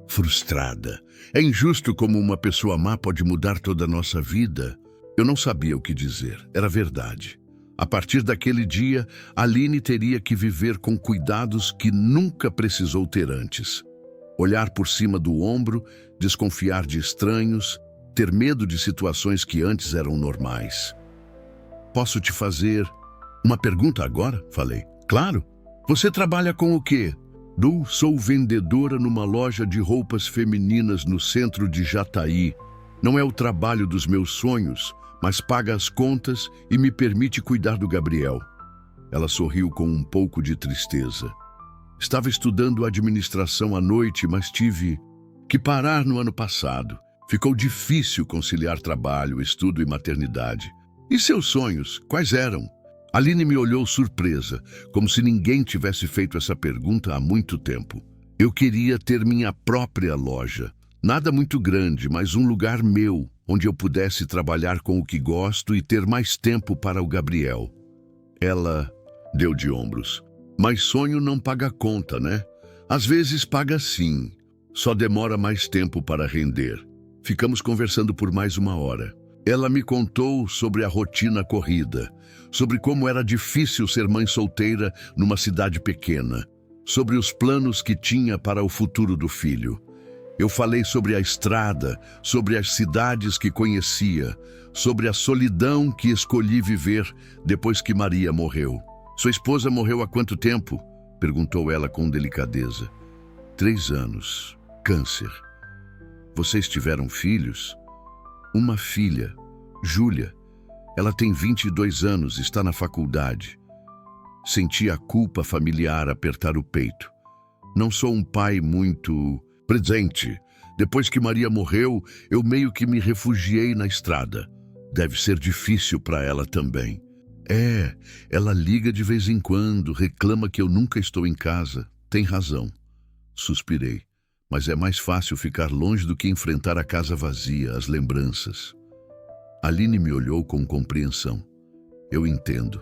Frustrada. É injusto como uma pessoa má pode mudar toda a nossa vida. Eu não sabia o que dizer. Era verdade. A partir daquele dia, Aline teria que viver com cuidados que nunca precisou ter antes. Olhar por cima do ombro, desconfiar de estranhos, ter medo de situações que antes eram normais. Posso te fazer uma pergunta agora? Falei. Claro. Você trabalha com o quê? Sou vendedora numa loja de roupas femininas no centro de Jataí. Não é o trabalho dos meus sonhos, mas paga as contas e me permite cuidar do Gabriel. Ela sorriu com um pouco de tristeza. Estava estudando administração à noite, mas tive que parar no ano passado. Ficou difícil conciliar trabalho, estudo e maternidade. E seus sonhos, quais eram? Aline me olhou surpresa, como se ninguém tivesse feito essa pergunta há muito tempo. Eu queria ter minha própria loja. Nada muito grande, mas um lugar meu, onde eu pudesse trabalhar com o que gosto e ter mais tempo para o Gabriel. Ela deu de ombros. Mas sonho não paga conta, né? Às vezes paga sim. Só demora mais tempo para render. Ficamos conversando por mais 1 hora. Ela me contou sobre a rotina corrida, sobre como era difícil ser mãe solteira numa cidade pequena, sobre os planos que tinha para o futuro do filho. Eu falei sobre a estrada, sobre as cidades que conhecia, sobre a solidão que escolhi viver depois que Maria morreu. Sua esposa morreu há quanto tempo? Perguntou ela com delicadeza. 3 anos. Câncer. Vocês tiveram filhos? Uma filha, Júlia. Ela tem 22 anos, está na faculdade. Senti a culpa familiar apertar o peito. Não sou um pai muito presente. Depois que Maria morreu, eu meio que me refugiei na estrada. Deve ser difícil para ela também. Ela liga de vez em quando, reclama que eu nunca estou em casa. Tem razão. Suspirei. Mas é mais fácil ficar longe do que enfrentar a casa vazia, as lembranças. Aline me olhou com compreensão. Eu entendo.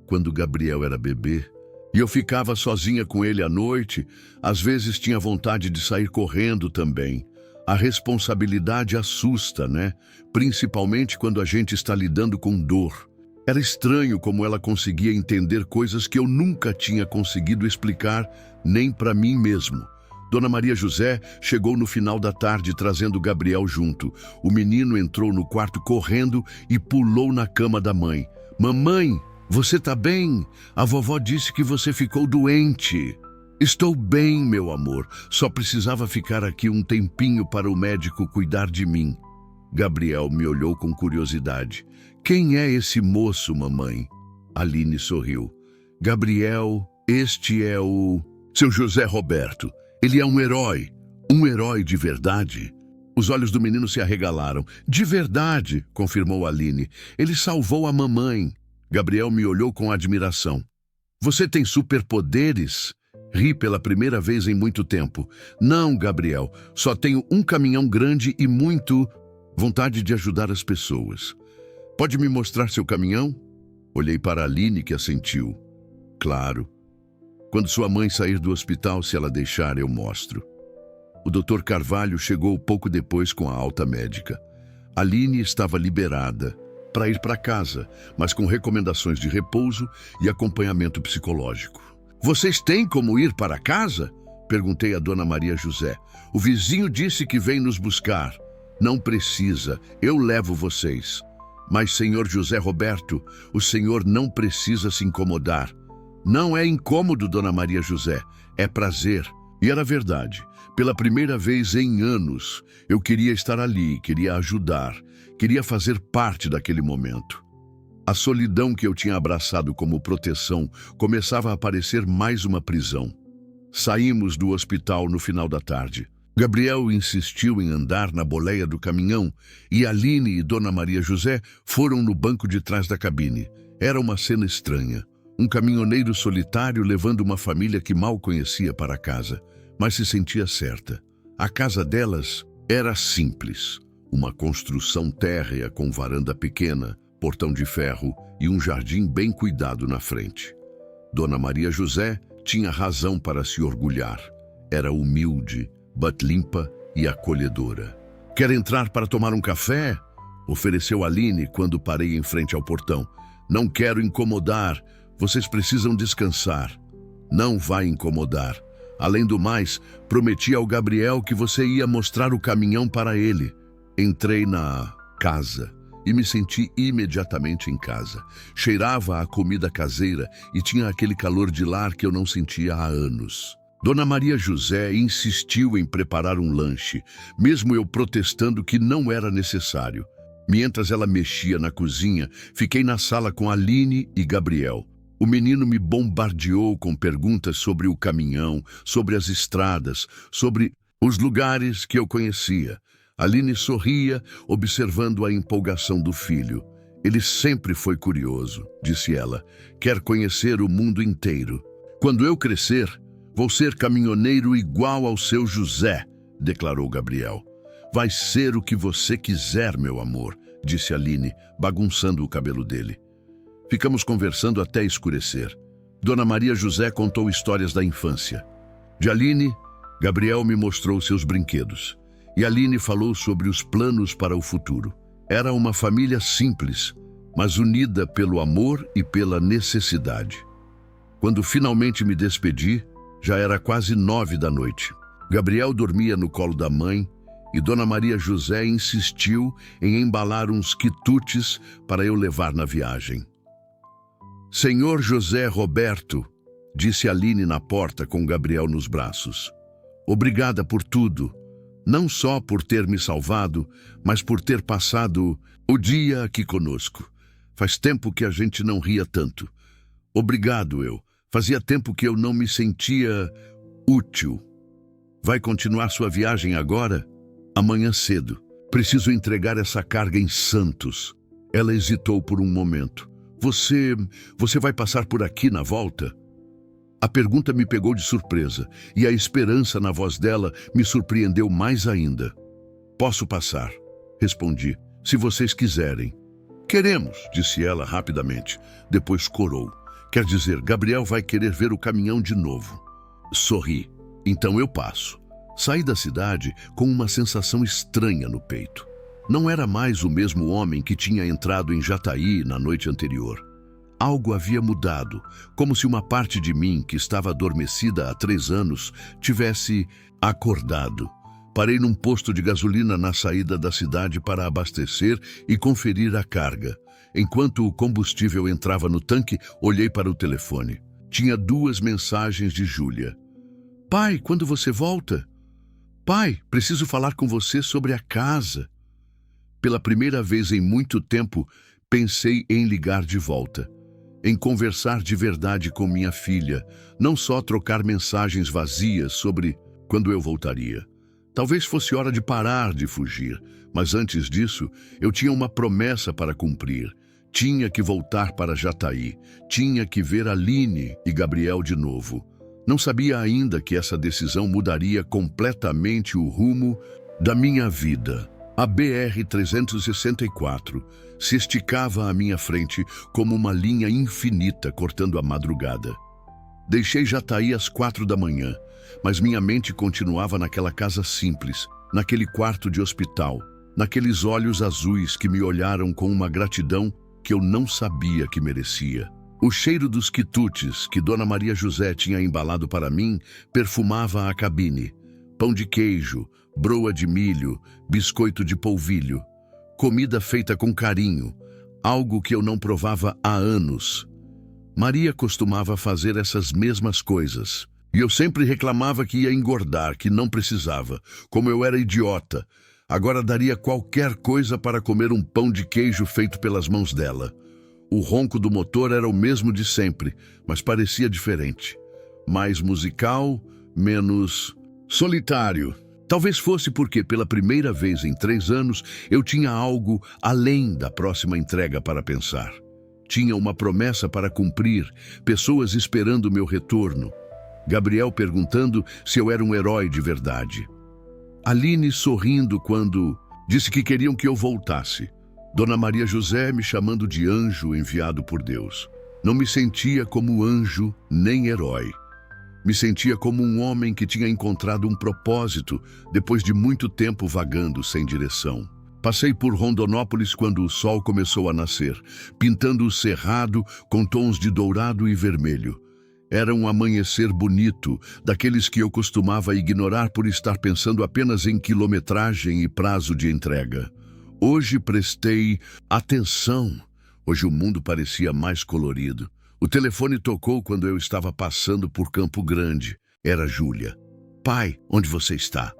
Quando Gabriel era bebê, e eu ficava sozinha com ele à noite, às vezes tinha vontade de sair correndo também. A responsabilidade assusta, né? Principalmente quando a gente está lidando com dor. Era estranho como ela conseguia entender coisas que eu nunca tinha conseguido explicar, nem para mim mesmo. Dona Maria José chegou no final da tarde trazendo Gabriel junto. O menino entrou no quarto correndo e pulou na cama da mãe. Mamãe, você tá bem? A vovó disse que você ficou doente. Estou bem, meu amor. Só precisava ficar aqui um tempinho para o médico cuidar de mim. Gabriel me olhou com curiosidade. Quem é esse moço, mamãe? Aline sorriu. Gabriel, este é o seu José Roberto. Ele é um herói de verdade. Os olhos do menino se arregalaram. De verdade, confirmou Aline. Ele salvou a mamãe. Gabriel me olhou com admiração. Você tem superpoderes? Ri pela primeira vez em muito tempo. Não, Gabriel, só tenho um caminhão grande e muito vontade de ajudar as pessoas. Pode me mostrar seu caminhão? Olhei para Aline, que assentiu. Claro. Quando sua mãe sair do hospital, se ela deixar, eu mostro. O Dr. Carvalho chegou pouco depois com a alta médica. Aline estava liberada para ir para casa, mas com recomendações de repouso e acompanhamento psicológico. Vocês têm como ir para casa? Perguntei a Dona Maria José. O vizinho disse que vem nos buscar. Não precisa, eu levo vocês. Mas, senhor José Roberto, o senhor não precisa se incomodar. Não é incômodo, Dona Maria José, é prazer. E era verdade. Pela primeira vez em anos, eu queria estar ali, queria ajudar, queria fazer parte daquele momento. A solidão que eu tinha abraçado como proteção começava a parecer mais uma prisão. Saímos do hospital no final da tarde. Gabriel insistiu em andar na boleia do caminhão e Aline e Dona Maria José foram no banco de trás da cabine. Era uma cena estranha. Um caminhoneiro solitário levando uma família que mal conhecia para casa, mas se sentia certa. A casa delas era simples. Uma construção térrea com varanda pequena, portão de ferro e um jardim bem cuidado na frente. Dona Maria José tinha razão para se orgulhar. Era humilde, but limpa e acolhedora. Quer entrar para tomar um café? Ofereceu Aline quando parei em frente ao portão. Não quero incomodar. Vocês precisam descansar. Não vai incomodar. Além do mais, prometi ao Gabriel que você ia mostrar o caminhão para ele. Entrei na casa e me senti imediatamente em casa. Cheirava a comida caseira e tinha aquele calor de lar que eu não sentia há anos. Dona Maria José insistiu em preparar um lanche, mesmo eu protestando que não era necessário. Mientras ela mexia na cozinha, fiquei na sala com Aline e Gabriel. O menino me bombardeou com perguntas sobre o caminhão, sobre as estradas, sobre os lugares que eu conhecia. Aline sorria, observando a empolgação do filho. Ele sempre foi curioso, disse ela. Quer conhecer o mundo inteiro. Quando eu crescer, vou ser caminhoneiro igual ao seu José, declarou Gabriel. Vai ser o que você quiser, meu amor, disse Aline, bagunçando o cabelo dele. Ficamos conversando até escurecer. Dona Maria José contou histórias da infância. De Aline, Gabriel me mostrou seus brinquedos. E Aline falou sobre os planos para o futuro. Era uma família simples, mas unida pelo amor e pela necessidade. Quando finalmente me despedi, já era quase 9 da noite. Gabriel dormia no colo da mãe e Dona Maria José insistiu em embalar uns quitutes para eu levar na viagem. Senhor José Roberto, disse Aline na porta com Gabriel nos braços. Obrigada por tudo, não só por ter me salvado, mas por ter passado o dia aqui conosco. Faz tempo que a gente não ria tanto. Obrigado, eu. Fazia tempo que eu não me sentia útil. Vai continuar sua viagem agora? Amanhã cedo. Preciso entregar essa carga em Santos. Ela hesitou por um momento. Você vai passar por aqui na volta? A pergunta me pegou de surpresa e a esperança na voz dela me surpreendeu mais ainda. Posso passar, respondi, se vocês quiserem. Queremos, disse ela rapidamente. Depois corou. Quer dizer, Gabriel vai querer ver o caminhão de novo. Sorri. Então eu passo. Saí da cidade com uma sensação estranha no peito. Não era mais o mesmo homem que tinha entrado em Jataí na noite anterior. Algo havia mudado, como se uma parte de mim, que estava adormecida há 3 anos, tivesse acordado. Parei num posto de gasolina na saída da cidade para abastecer e conferir a carga. Enquanto o combustível entrava no tanque, olhei para o telefone. Tinha 2 mensagens de Júlia. Pai, quando você volta? Pai, preciso falar com você sobre a casa. Pela primeira vez em muito tempo, pensei em ligar de volta. Em conversar de verdade com minha filha, não só trocar mensagens vazias sobre quando eu voltaria. Talvez fosse hora de parar de fugir, mas antes disso, eu tinha uma promessa para cumprir. Tinha que voltar para Jataí, tinha que ver Aline e Gabriel de novo. Não sabia ainda que essa decisão mudaria completamente o rumo da minha vida. A BR-364 se esticava à minha frente como uma linha infinita cortando a madrugada. Deixei Jataí às 4 da manhã, mas minha mente continuava naquela casa simples, naquele quarto de hospital, naqueles olhos azuis que me olharam com uma gratidão que eu não sabia que merecia. O cheiro dos quitutes que Dona Maria José tinha embalado para mim perfumava a cabine. Pão de queijo, broa de milho, biscoito de polvilho. Comida feita com carinho, algo que eu não provava há anos. Maria costumava fazer essas mesmas coisas. E eu sempre reclamava que ia engordar, que não precisava. Como eu era idiota. Agora daria qualquer coisa para comer um pão de queijo feito pelas mãos dela. O ronco do motor era o mesmo de sempre, mas parecia diferente. Mais musical, menos solitário. Talvez fosse porque, pela primeira vez em 3 anos, eu tinha algo além da próxima entrega para pensar. Tinha uma promessa para cumprir, pessoas esperando meu retorno. Gabriel perguntando se eu era um herói de verdade. Aline sorrindo quando disse que queriam que eu voltasse. Dona Maria José me chamando de anjo enviado por Deus. Não me sentia como anjo nem herói. Me sentia como um homem que tinha encontrado um propósito depois de muito tempo vagando sem direção. Passei por Rondonópolis quando o sol começou a nascer, pintando o cerrado com tons de dourado e vermelho. Era um amanhecer bonito, daqueles que eu costumava ignorar por estar pensando apenas em quilometragem e prazo de entrega. Hoje prestei atenção. Hoje o mundo parecia mais colorido. O telefone tocou quando eu estava passando por Campo Grande. Era Júlia. Pai, onde você está?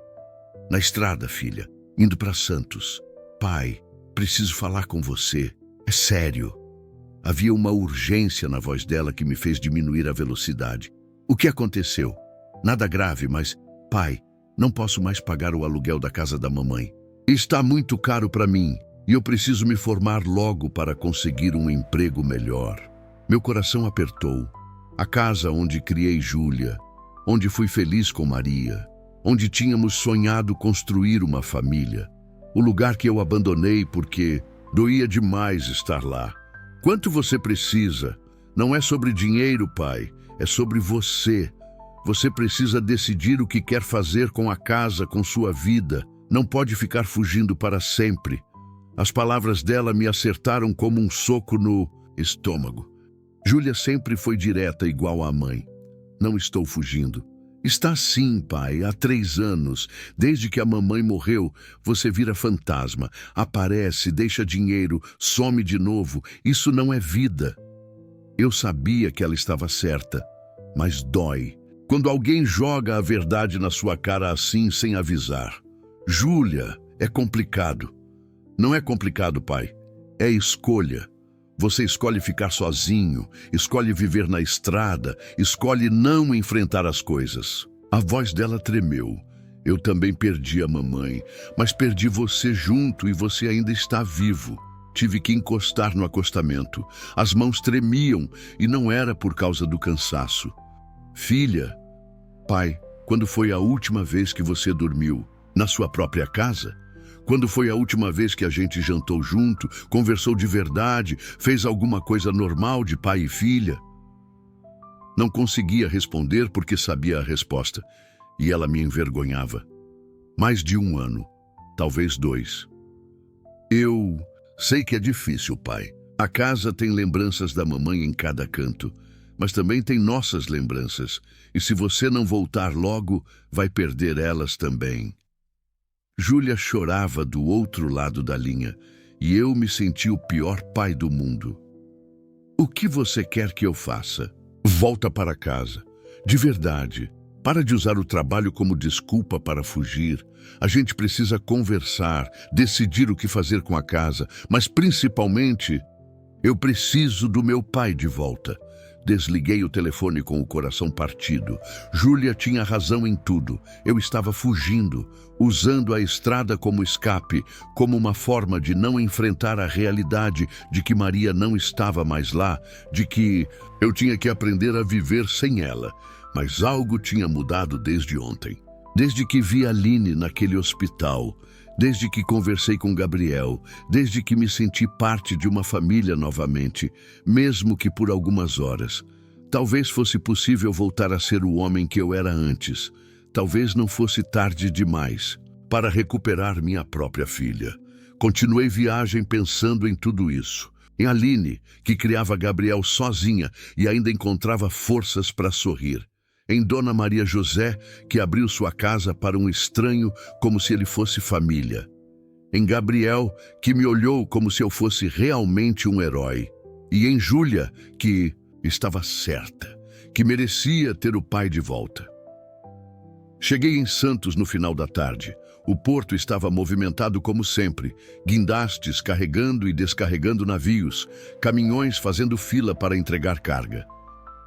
Na estrada, filha, indo para Santos. Pai, preciso falar com você. É sério. Havia uma urgência na voz dela que me fez diminuir a velocidade. O que aconteceu? Nada grave, mas... Pai, não posso mais pagar o aluguel da casa da mamãe. Está muito caro para mim e eu preciso me formar logo para conseguir um emprego melhor. Meu coração apertou. A casa onde criei Júlia, onde fui feliz com Maria, onde tínhamos sonhado construir uma família. O lugar que eu abandonei porque doía demais estar lá. Quanto você precisa? Não é sobre dinheiro, pai, é sobre você. Você precisa decidir o que quer fazer com a casa, com sua vida. Não pode ficar fugindo para sempre. As palavras dela me acertaram como um soco no estômago. Júlia sempre foi direta igual à mãe. Não estou fugindo. Está sim, pai, há 3 anos. Desde que a mamãe morreu, você vira fantasma. Aparece, deixa dinheiro, some de novo. Isso não é vida. Eu sabia que ela estava certa, mas dói. Quando alguém joga a verdade na sua cara assim, sem avisar. Júlia, é complicado. Não é complicado, pai. É escolha. Você escolhe ficar sozinho, escolhe viver na estrada, escolhe não enfrentar as coisas. A voz dela tremeu. Eu também perdi a mamãe, mas perdi você junto e você ainda está vivo. Tive que encostar no acostamento. As mãos tremiam e não era por causa do cansaço. Filha, pai, quando foi a última vez que você dormiu? Na sua própria casa? Quando foi a última vez que a gente jantou junto, conversou de verdade, fez alguma coisa normal de pai e filha? Não conseguia responder porque sabia a resposta, e ela me envergonhava. Mais de 1 ano, talvez 2. Eu sei que é difícil, pai. A casa tem lembranças da mamãe em cada canto, mas também tem nossas lembranças, e se você não voltar logo, vai perder elas também. Júlia chorava do outro lado da linha e eu me senti o pior pai do mundo. O que você quer que eu faça? Volta para casa. De verdade. Para de usar o trabalho como desculpa para fugir. A gente precisa conversar, decidir o que fazer com a casa, mas principalmente, eu preciso do meu pai de volta. Desliguei o telefone com o coração partido. Júlia tinha razão em tudo. Eu estava fugindo, usando a estrada como escape, como uma forma de não enfrentar a realidade de que Maria não estava mais lá, de que eu tinha que aprender a viver sem ela. Mas algo tinha mudado desde ontem. Desde que vi a Aline naquele hospital, desde que conversei com Gabriel, desde que me senti parte de uma família novamente, mesmo que por algumas horas. Talvez fosse possível voltar a ser o homem que eu era antes. Talvez não fosse tarde demais para recuperar minha própria filha. Continuei viagem pensando em tudo isso. Em Aline, que criava Gabriel sozinha e ainda encontrava forças para sorrir. Em Dona Maria José, que abriu sua casa para um estranho como se ele fosse família. Em Gabriel, que me olhou como se eu fosse realmente um herói. E em Júlia, que estava certa, que merecia ter o pai de volta. Cheguei em Santos no final da tarde. O porto estava movimentado como sempre, guindastes carregando e descarregando navios, caminhões fazendo fila para entregar carga.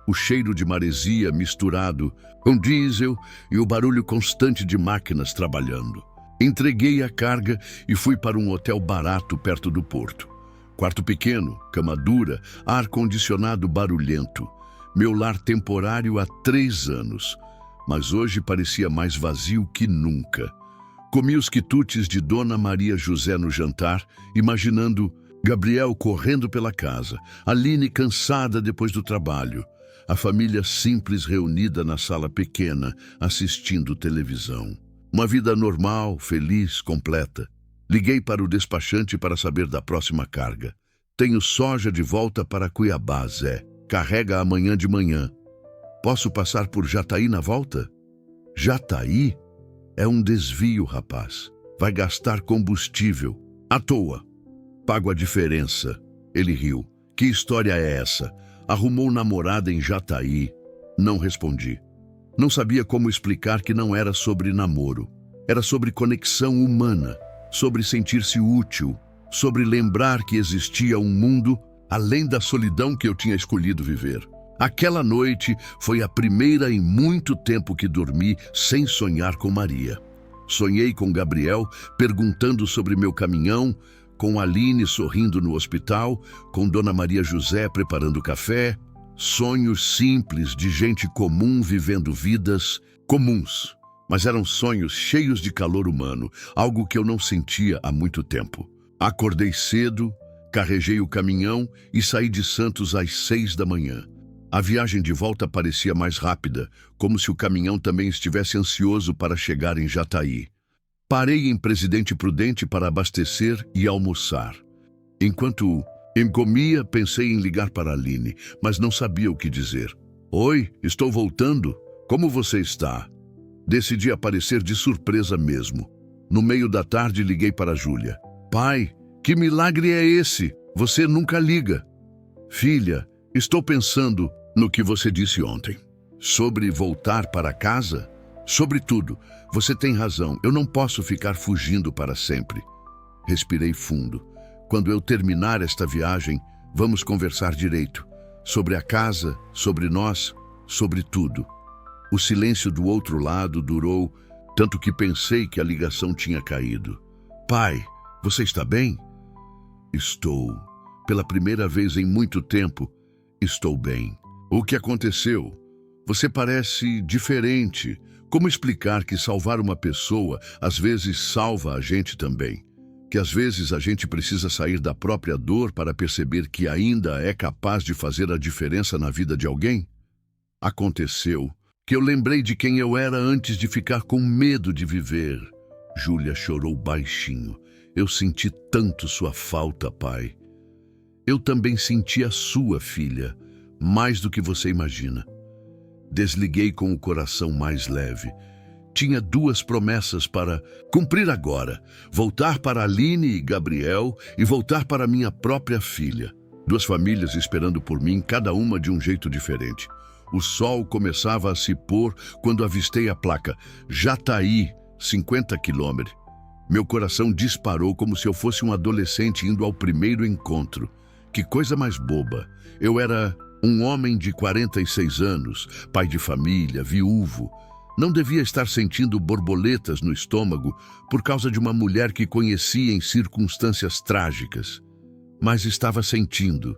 O cheiro de maresia misturado com diesel e o barulho constante de máquinas trabalhando. Entreguei a carga e fui para um hotel barato perto do porto. Quarto pequeno, cama dura, ar-condicionado barulhento. Meu lar temporário há 3 anos, mas hoje parecia mais vazio que nunca. Comi os quitutes de Dona Maria José no jantar, imaginando Gabriel correndo pela casa, Aline cansada depois do trabalho, a família simples reunida na sala pequena, assistindo televisão. Uma vida normal, feliz, completa. Liguei para o despachante para saber da próxima carga. Tenho soja de volta para Cuiabá, Zé. Carrega amanhã de manhã. Posso passar por Jataí na volta? Jataí? É um desvio, rapaz. Vai gastar combustível. À toa. Pago a diferença. Ele riu. Que história é essa? Arrumou namorada em Jataí. Não respondi. Não sabia como explicar que não era sobre namoro. Era sobre conexão humana, sobre sentir-se útil, sobre lembrar que existia um mundo além da solidão que eu tinha escolhido viver. Aquela noite foi a primeira em muito tempo que dormi sem sonhar com Maria. Sonhei com Gabriel perguntando sobre meu caminhão, com Aline sorrindo no hospital, com Dona Maria José preparando café. Sonhos simples de gente comum vivendo vidas comuns. Mas eram sonhos cheios de calor humano, algo que eu não sentia há muito tempo. Acordei cedo, Carreguei o caminhão e saí de Santos às 6 da manhã. A viagem de volta parecia mais rápida, como se o caminhão também estivesse ansioso para chegar em Jataí. Parei em Presidente Prudente para abastecer e almoçar. Enquanto comia, pensei em ligar para Aline, mas não sabia o que dizer. Oi, estou voltando. Como você está? Decidi aparecer de surpresa mesmo. No meio da tarde, liguei para Júlia. Pai, que milagre é esse? Você nunca liga. Filha, estou pensando no que você disse ontem. Sobre voltar para casa? Sobre tudo. Você tem razão. Eu não posso ficar fugindo para sempre. Respirei fundo. Quando eu terminar esta viagem, vamos conversar direito. Sobre a casa, sobre nós, sobre tudo. O silêncio do outro lado durou, tanto que pensei que a ligação tinha caído. Pai, você está bem? Estou. Pela primeira vez em muito tempo, estou bem. O que aconteceu? Você parece diferente. Como explicar que salvar uma pessoa às vezes salva a gente também? Que às vezes a gente precisa sair da própria dor para perceber que ainda é capaz de fazer a diferença na vida de alguém? Aconteceu que eu lembrei de quem eu era antes de ficar com medo de viver. Júlia chorou baixinho. Eu senti tanto sua falta, pai. Eu também senti a sua, filha, mais do que você imagina. Desliguei com o coração mais leve. Tinha 2 promessas para cumprir agora. Voltar para Aline e Gabriel e voltar para minha própria filha. 2 famílias esperando por mim, cada uma de um jeito diferente. O sol começava a se pôr quando avistei a placa Jataí, 50 quilômetros. Meu coração disparou como se eu fosse um adolescente indo ao primeiro encontro. Que coisa mais boba. Eu era um homem de 46 anos, pai de família, viúvo. Não devia estar sentindo borboletas no estômago por causa de uma mulher que conhecia em circunstâncias trágicas. Mas estava sentindo.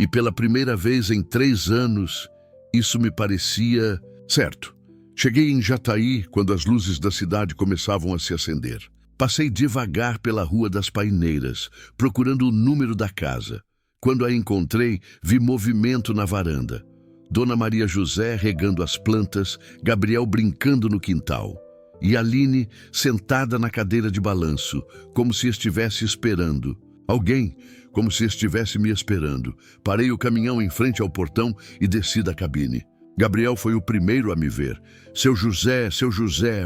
E pela primeira vez em 3 anos, isso me parecia certo. Cheguei em Jataí quando as luzes da cidade começavam a se acender. Passei devagar pela Rua das Paineiras, procurando o número da casa. Quando a encontrei, vi movimento na varanda. Dona Maria José regando as plantas, Gabriel brincando no quintal. E Aline sentada na cadeira de balanço, como se estivesse esperando. Alguém, como se estivesse me esperando. Parei o caminhão em frente ao portão e desci da cabine. Gabriel foi o primeiro a me ver. Seu José,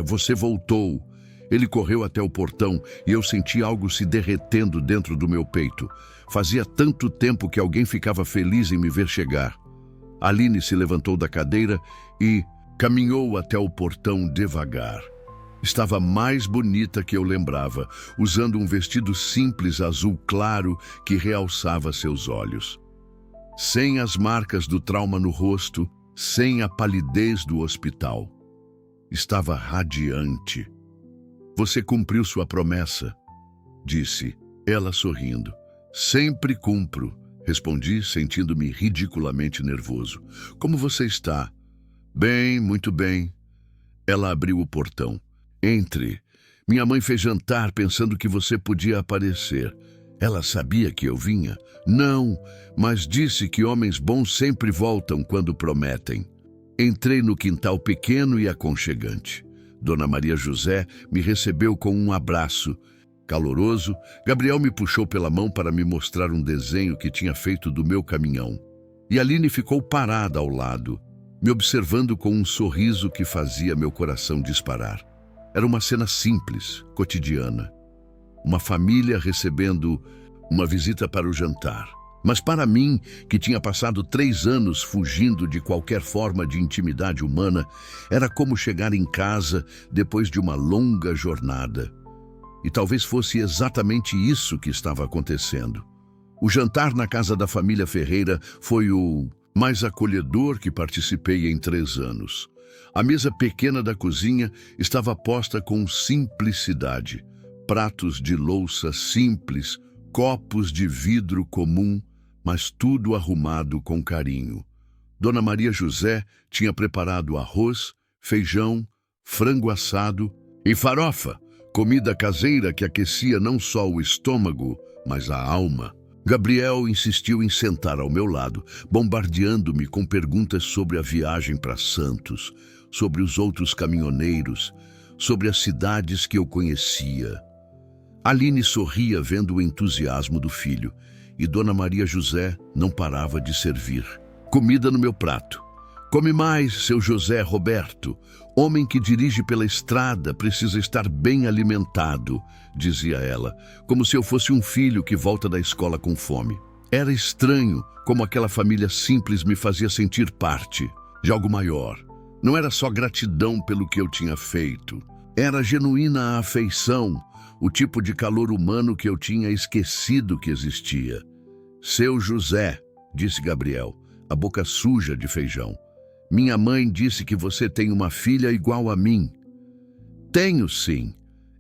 você voltou. Ele correu até o portão e eu senti algo se derretendo dentro do meu peito. Fazia tanto tempo que alguém ficava feliz em me ver chegar. Aline se levantou da cadeira e caminhou até o portão devagar. Estava mais bonita que eu lembrava, usando um vestido simples azul claro que realçava seus olhos. Sem as marcas do trauma no rosto, sem a palidez do hospital. Estava radiante. Você cumpriu sua promessa, disse, ela sorrindo. Sempre cumpro, respondi, sentindo-me ridiculamente nervoso. Como você está? Bem, muito bem. Ela abriu o portão. Entre. Minha mãe fez jantar pensando que você podia aparecer. Ela sabia que eu vinha? Não, mas disse que homens bons sempre voltam quando prometem. Entrei no quintal pequeno e aconchegante. Dona Maria José me recebeu com um abraço. Caloroso, Gabriel me puxou pela mão para me mostrar um desenho que tinha feito do meu caminhão. E Aline ficou parada ao lado, me observando com um sorriso que fazia meu coração disparar. Era uma cena simples, cotidiana. Uma família recebendo uma visita para o jantar. Mas para mim, que tinha passado 3 anos fugindo de qualquer forma de intimidade humana, era como chegar em casa depois de uma longa jornada. E talvez fosse exatamente isso que estava acontecendo. O jantar na casa da família Ferreira foi o mais acolhedor que participei em 3 anos. A mesa pequena da cozinha estava posta com simplicidade. Pratos de louça simples, copos de vidro comum, mas tudo arrumado com carinho. Dona Maria José tinha preparado arroz, feijão, frango assado e farofa, comida caseira que aquecia não só o estômago, mas a alma. Gabriel insistiu em sentar ao meu lado, bombardeando-me com perguntas sobre a viagem para Santos, sobre os outros caminhoneiros, sobre as cidades que eu conhecia. Aline sorria vendo o entusiasmo do filho, e Dona Maria José não parava de servir comida no meu prato. Come mais, seu José Roberto. Homem que dirige pela estrada precisa estar bem alimentado, dizia ela, como se eu fosse um filho que volta da escola com fome. Era estranho como aquela família simples me fazia sentir parte de algo maior. Não era só gratidão pelo que eu tinha feito. Era genuína afeição, o tipo de calor humano que eu tinha esquecido que existia. Seu José, disse Gabriel, a boca suja de feijão. Minha mãe disse que você tem uma filha igual a mim. Tenho, sim.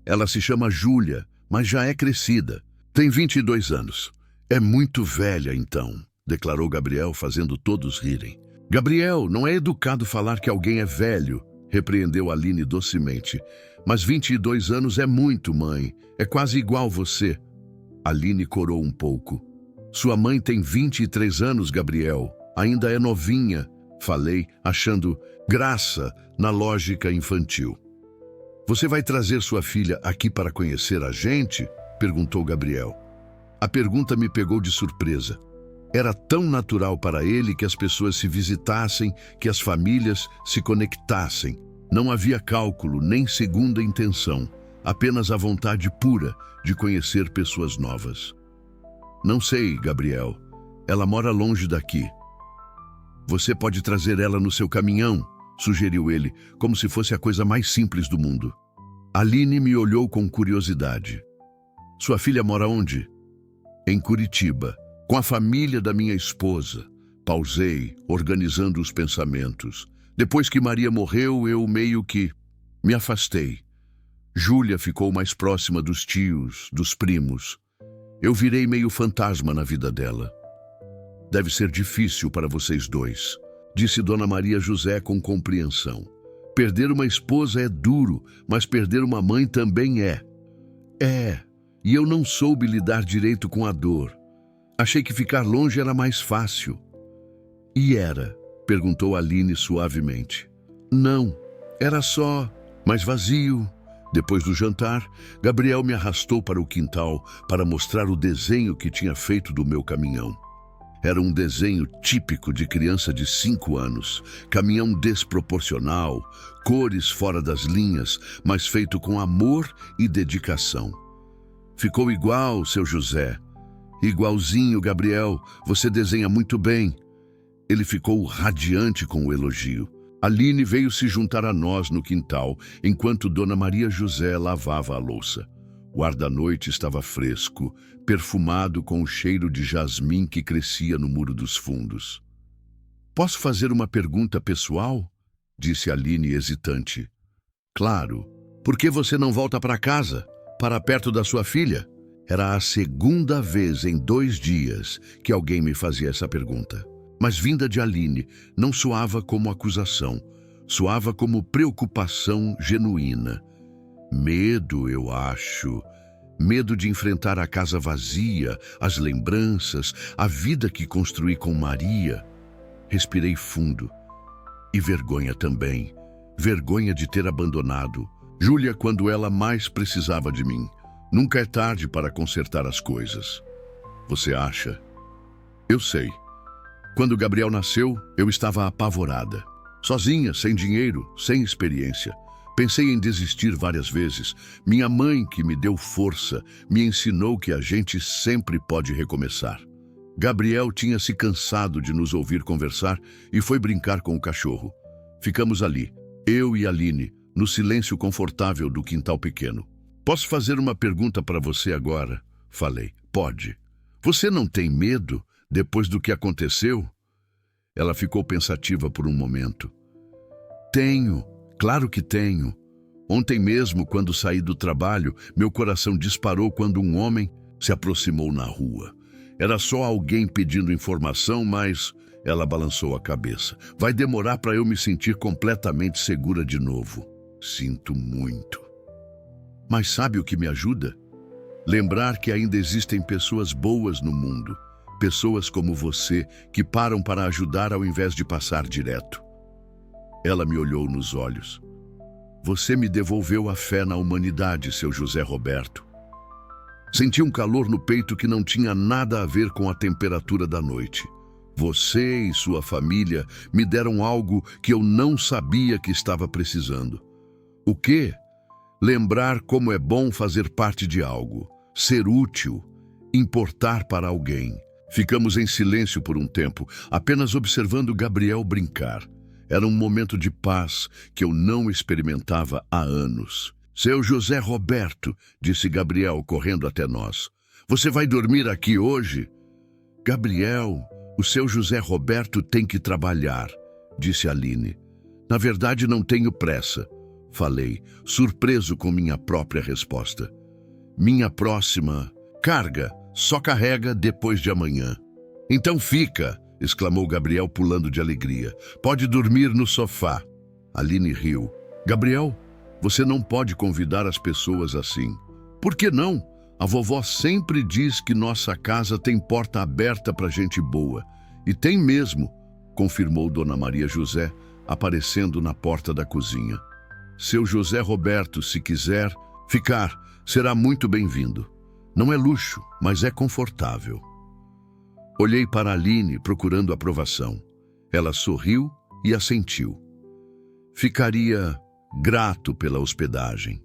Ela se chama Júlia, mas já é crescida. Tem 22 anos. É muito velha, então, declarou Gabriel, fazendo todos rirem. Gabriel, não é educado falar que alguém é velho, repreendeu Aline docemente. Mas 22 anos é muito, mãe. É quase igual você. Aline corou um pouco. Sua mãe tem 23 anos, Gabriel. Ainda é novinha, falei, achando graça na lógica infantil. Você vai trazer sua filha aqui para conhecer a gente? Perguntou Gabriel. A pergunta me pegou de surpresa. Era tão natural para ele que as pessoas se visitassem, que as famílias se conectassem. Não havia cálculo, nem segunda intenção, apenas a vontade pura de conhecer pessoas novas. Não sei, Gabriel. Ela mora longe daqui. Você pode trazer ela no seu caminhão, sugeriu ele, como se fosse a coisa mais simples do mundo. Aline me olhou com curiosidade. Sua filha mora onde? Em Curitiba, com a família da minha esposa. Pausei, organizando os pensamentos. Depois que Maria morreu, eu meio que me afastei. Júlia ficou mais próxima dos tios, dos primos. Eu virei meio fantasma na vida dela. Deve ser difícil para vocês dois, disse Dona Maria José com compreensão. Perder uma esposa é duro, mas perder uma mãe também é. E eu não soube lidar direito com a dor. Achei que ficar longe era mais fácil. E era? Perguntou Aline suavemente. Não, era só, mais vazio. Depois do jantar, Gabriel me arrastou para o quintal para mostrar o desenho que tinha feito do meu caminhão. Era um desenho típico de criança de 5 anos, caminhão desproporcional, cores fora das linhas, mas feito com amor e dedicação. Ficou igual, seu José. Igualzinho, Gabriel, você desenha muito bem. Ele ficou radiante com o elogio. Aline veio se juntar a nós no quintal, enquanto Dona Maria José lavava a louça. O guarda-noite estava fresco, perfumado com o cheiro de jasmim que crescia no muro dos fundos. Posso fazer uma pergunta pessoal? Disse Aline hesitante. Claro. Por que você não volta para casa? Para perto da sua filha? Era a segunda vez em 2 dias que alguém me fazia essa pergunta. Mas vinda de Aline, não soava como acusação, soava como preocupação genuína. Medo, eu acho. Medo de enfrentar a casa vazia, as lembranças, a vida que construí com Maria. Respirei fundo. E vergonha também. Vergonha de ter abandonado Júlia quando ela mais precisava de mim. Nunca é tarde para consertar as coisas. Você acha? Eu sei. Quando Gabriel nasceu, eu estava apavorada. Sozinha, sem dinheiro, sem experiência. Pensei em desistir várias vezes. Minha mãe, que me deu força, me ensinou que a gente sempre pode recomeçar. Gabriel tinha se cansado de nos ouvir conversar e foi brincar com o cachorro. Ficamos ali, eu e Aline, no silêncio confortável do quintal pequeno. Posso fazer uma pergunta para você agora? Falei. Pode. Você não tem medo depois do que aconteceu? Ela ficou pensativa por um momento. Tenho. Claro que tenho. Ontem mesmo, quando saí do trabalho, meu coração disparou quando um homem se aproximou na rua. Era só alguém pedindo informação, mas ela balançou a cabeça. Vai demorar para eu me sentir completamente segura de novo. Sinto muito. Mas sabe o que me ajuda? Lembrar que ainda existem pessoas boas no mundo, pessoas como você que param para ajudar ao invés de passar direto. Ela me olhou nos olhos. Você me devolveu a fé na humanidade, seu José Roberto. Senti um calor no peito que não tinha nada a ver com a temperatura da noite. Você e sua família me deram algo que eu não sabia que estava precisando. O quê? Lembrar como é bom fazer parte de algo, ser útil, importar para alguém. Ficamos em silêncio por um tempo, apenas observando Gabriel brincar. Era um momento de paz que eu não experimentava há anos. Seu José Roberto, disse Gabriel correndo até nós. Você vai dormir aqui hoje? Gabriel, o seu José Roberto tem que trabalhar, disse Aline. Na verdade, não tenho pressa, falei, surpreso com minha própria resposta. Minha próxima carga só carrega depois de amanhã. Então fica, exclamou Gabriel pulando de alegria. Pode dormir no sofá. Aline riu. Gabriel, você não pode convidar as pessoas assim. Por que não? A vovó sempre diz que nossa casa tem porta aberta para gente boa. E tem mesmo, confirmou Dona Maria José, aparecendo na porta da cozinha. Seu José Roberto, se quiser ficar, será muito bem-vindo. Não é luxo, mas é confortável. Olhei para Aline procurando aprovação. Ela sorriu e assentiu. Ficaria grato pela hospedagem.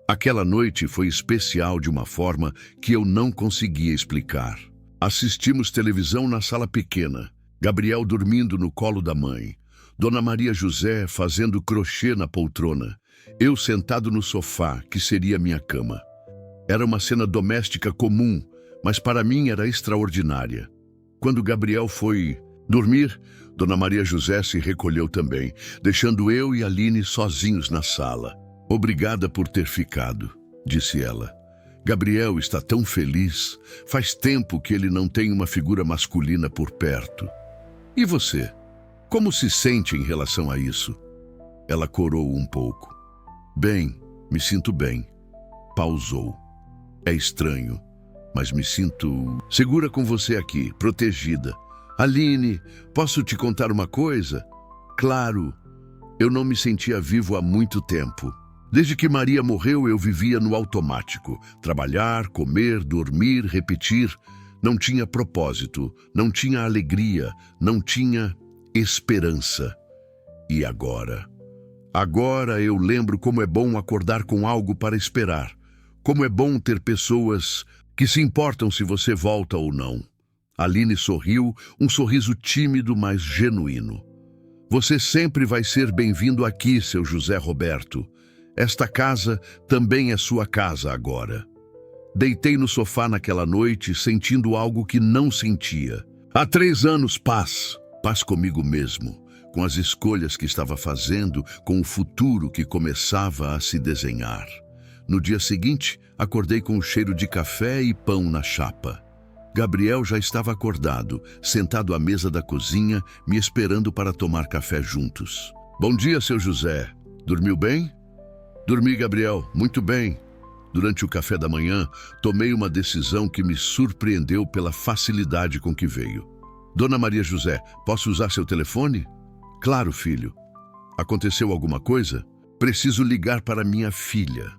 Aquela noite foi especial de uma forma que eu não conseguia explicar. Assistimos televisão na sala pequena, Gabriel dormindo no colo da mãe, Dona Maria José fazendo crochê na poltrona, eu sentado no sofá, que seria minha cama. Era uma cena doméstica comum, mas para mim era extraordinária. Quando Gabriel foi dormir, Dona Maria José se recolheu também, deixando eu e Aline sozinhos na sala. Obrigada por ter ficado, disse ela. Gabriel está tão feliz. Faz tempo que ele não tem uma figura masculina por perto. E você? Como se sente em relação a isso? Ela corou um pouco. Bem, me sinto bem. Pausou. É estranho, mas me sinto segura com você aqui, protegida. Aline, posso te contar uma coisa? Claro, eu não me sentia vivo há muito tempo. Desde que Maria morreu, eu vivia no automático. Trabalhar, comer, dormir, repetir. Não tinha propósito, não tinha alegria, não tinha esperança. E agora? Agora eu lembro como é bom acordar com algo para esperar. Como é bom ter pessoas que se importam se você volta ou não. Aline sorriu, um sorriso tímido, mas genuíno. Você sempre vai ser bem-vindo aqui, seu José Roberto. Esta casa também é sua casa agora. Deitei no sofá naquela noite, sentindo algo que não sentia. Há 3 anos, paz. Paz comigo mesmo, com as escolhas que estava fazendo, com o futuro que começava a se desenhar. No dia seguinte, acordei com o cheiro de café e pão na chapa. Gabriel já estava acordado, sentado à mesa da cozinha, me esperando para tomar café juntos. Bom dia, seu José. Dormiu bem? Dormi, Gabriel, muito bem. Durante o café da manhã, tomei uma decisão que me surpreendeu pela facilidade com que veio. Dona Maria José, posso usar seu telefone? Claro, filho. Aconteceu alguma coisa? Preciso ligar para minha filha.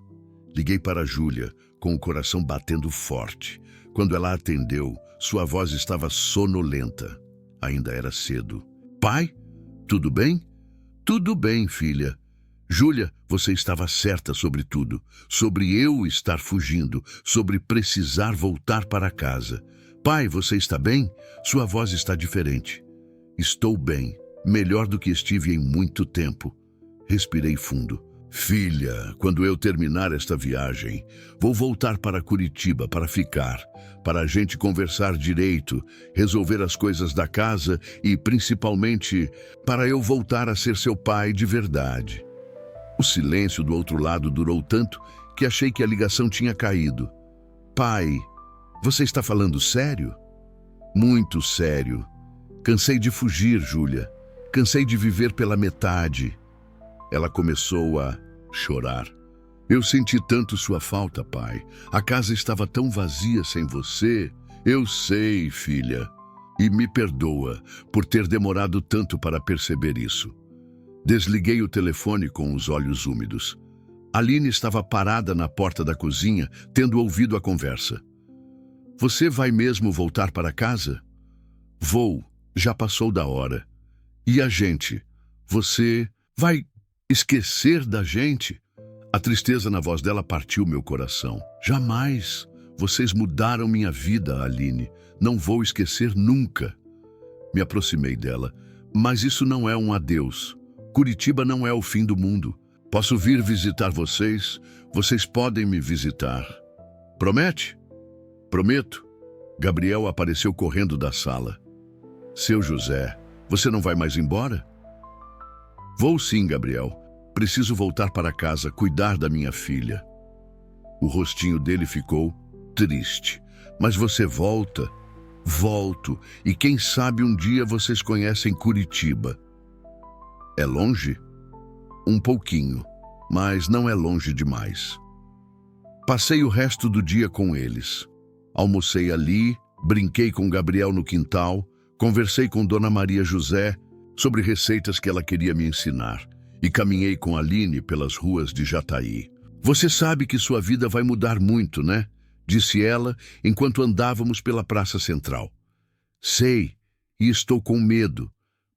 Liguei para Júlia, com o coração batendo forte. Quando ela atendeu, sua voz estava sonolenta. Ainda era cedo. Pai? Tudo bem? Tudo bem, filha. Júlia, você estava certa sobre tudo. Sobre eu estar fugindo, sobre precisar voltar para casa. Pai, você está bem? Sua voz está diferente. Estou bem, melhor do que estive em muito tempo. Respirei fundo. Filha, quando eu terminar esta viagem, vou voltar para Curitiba para ficar, para a gente conversar direito, resolver as coisas da casa e, principalmente, para eu voltar a ser seu pai de verdade. O silêncio do outro lado durou tanto que achei que a ligação tinha caído. Pai, você está falando sério? Muito sério. Cansei de fugir, Júlia. Cansei de viver pela metade. Ela começou a chorar. Eu senti tanto sua falta, pai. A casa estava tão vazia sem você. Eu sei, filha. E me perdoa por ter demorado tanto para perceber isso. Desliguei o telefone com os olhos úmidos. Aline estava parada na porta da cozinha, tendo ouvido a conversa. Você vai mesmo voltar para casa? Vou, já passou da hora. E a gente? Você vai esquecer da gente? A tristeza na voz dela partiu meu coração. Jamais. Vocês mudaram minha vida, Aline. Não vou esquecer nunca. Me aproximei dela. Mas isso não é um adeus. Curitiba não é o fim do mundo. Posso vir visitar vocês? Vocês podem me visitar. Promete? Prometo. Gabriel apareceu correndo da sala. Seu José, você não vai mais embora? Vou sim, Gabriel. Preciso voltar para casa, cuidar da minha filha. O rostinho dele ficou triste. Mas você volta? Volto. E quem sabe um dia vocês conhecem Curitiba. É longe? Um pouquinho, mas não é longe demais. Passei o resto do dia com eles. Almocei ali, brinquei com Gabriel no quintal, conversei com Dona Maria José sobre receitas que ela queria me ensinar e caminhei com Aline pelas ruas de Jataí. Você sabe que sua vida vai mudar muito, né? Disse ela enquanto andávamos pela Praça Central. Sei, e estou com medo,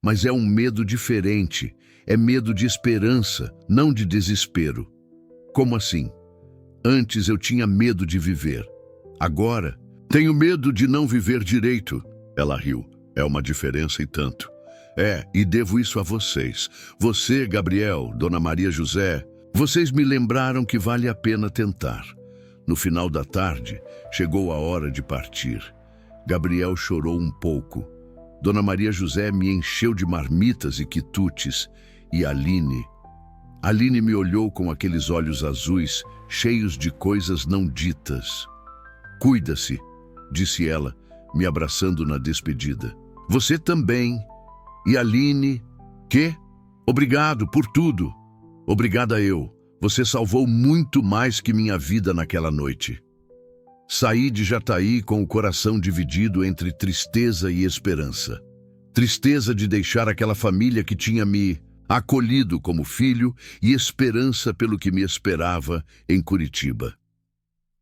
mas é um medo diferente. É medo de esperança, não de desespero. Como assim? Antes eu tinha medo de viver. Agora, tenho medo de não viver direito. Ela riu. É uma diferença e tanto. E devo isso a vocês. Você, Gabriel, Dona Maria José, vocês me lembraram que vale a pena tentar. No final da tarde, chegou a hora de partir. Gabriel chorou um pouco. Dona Maria José me encheu de marmitas e quitutes. E Aline me olhou com aqueles olhos azuis, cheios de coisas não ditas. Cuida-se, disse ela, me abraçando na despedida. Você também. E Aline, quê? Obrigado por tudo. Obrigada eu. Você salvou muito mais que minha vida naquela noite. Saí de Jataí com o coração dividido entre tristeza e esperança. Tristeza de deixar aquela família que tinha me acolhido como filho e esperança pelo que me esperava em Curitiba.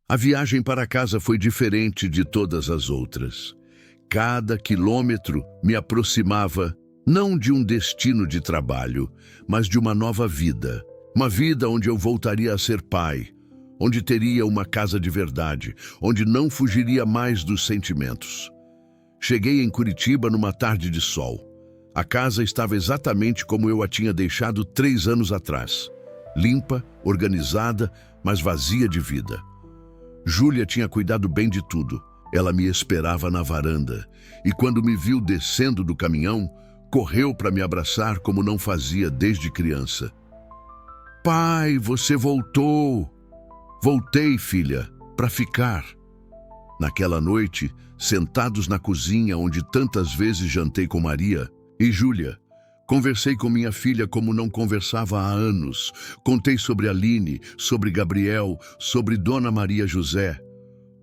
A viagem para casa foi diferente de todas as outras. Cada quilômetro me aproximava não de um destino de trabalho, mas de uma nova vida. Uma vida onde eu voltaria a ser pai, onde teria uma casa de verdade, onde não fugiria mais dos sentimentos. Cheguei em Curitiba numa tarde de sol. A casa estava exatamente como eu a tinha deixado 3 anos atrás. Limpa, organizada, mas vazia de vida. Júlia tinha cuidado bem de tudo. Ela me esperava na varanda e quando me viu descendo do caminhão, correu para me abraçar como não fazia desde criança. Pai, você voltou! Voltei, filha, para ficar. Naquela noite, sentados na cozinha onde tantas vezes jantei com Maria e Júlia, conversei com minha filha como não conversava há anos. Contei sobre Aline, sobre Gabriel, sobre Dona Maria José.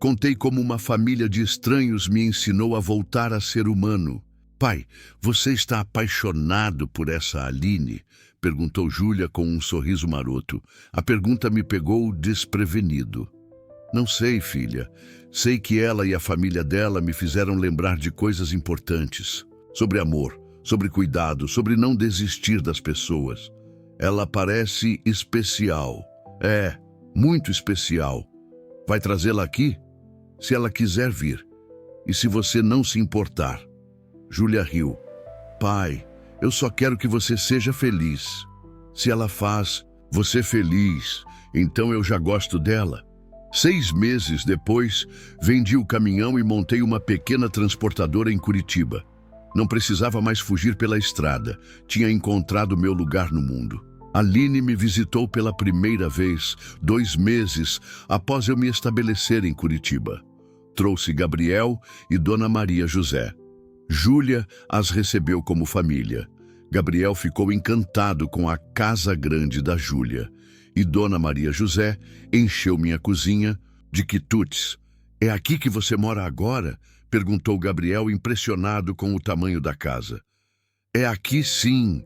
Contei como uma família de estranhos me ensinou a voltar a ser humano. Pai, você está apaixonado por essa Aline? Perguntou Júlia com um sorriso maroto. A pergunta me pegou desprevenido. Não sei, filha. Sei que ela e a família dela me fizeram lembrar de coisas importantes. Sobre amor, sobre cuidado, sobre não desistir das pessoas. Ela parece especial. É, muito especial. Vai trazê-la aqui? Se ela quiser vir. E se você não se importar. Júlia riu. Pai, eu só quero que você seja feliz. Se ela faz você feliz, então eu já gosto dela. 6 meses depois, vendi o caminhão e montei uma pequena transportadora em Curitiba. Não precisava mais fugir pela estrada. Tinha encontrado meu lugar no mundo. Aline me visitou pela primeira vez, 2 meses após eu me estabelecer em Curitiba. Trouxe Gabriel e Dona Maria José. Júlia as recebeu como família. Gabriel ficou encantado com a casa grande da Júlia. e Dona Maria José encheu minha cozinha de quitutes. "É aqui que você mora agora?" perguntou Gabriel, impressionado com o tamanho da casa. "É aqui, sim.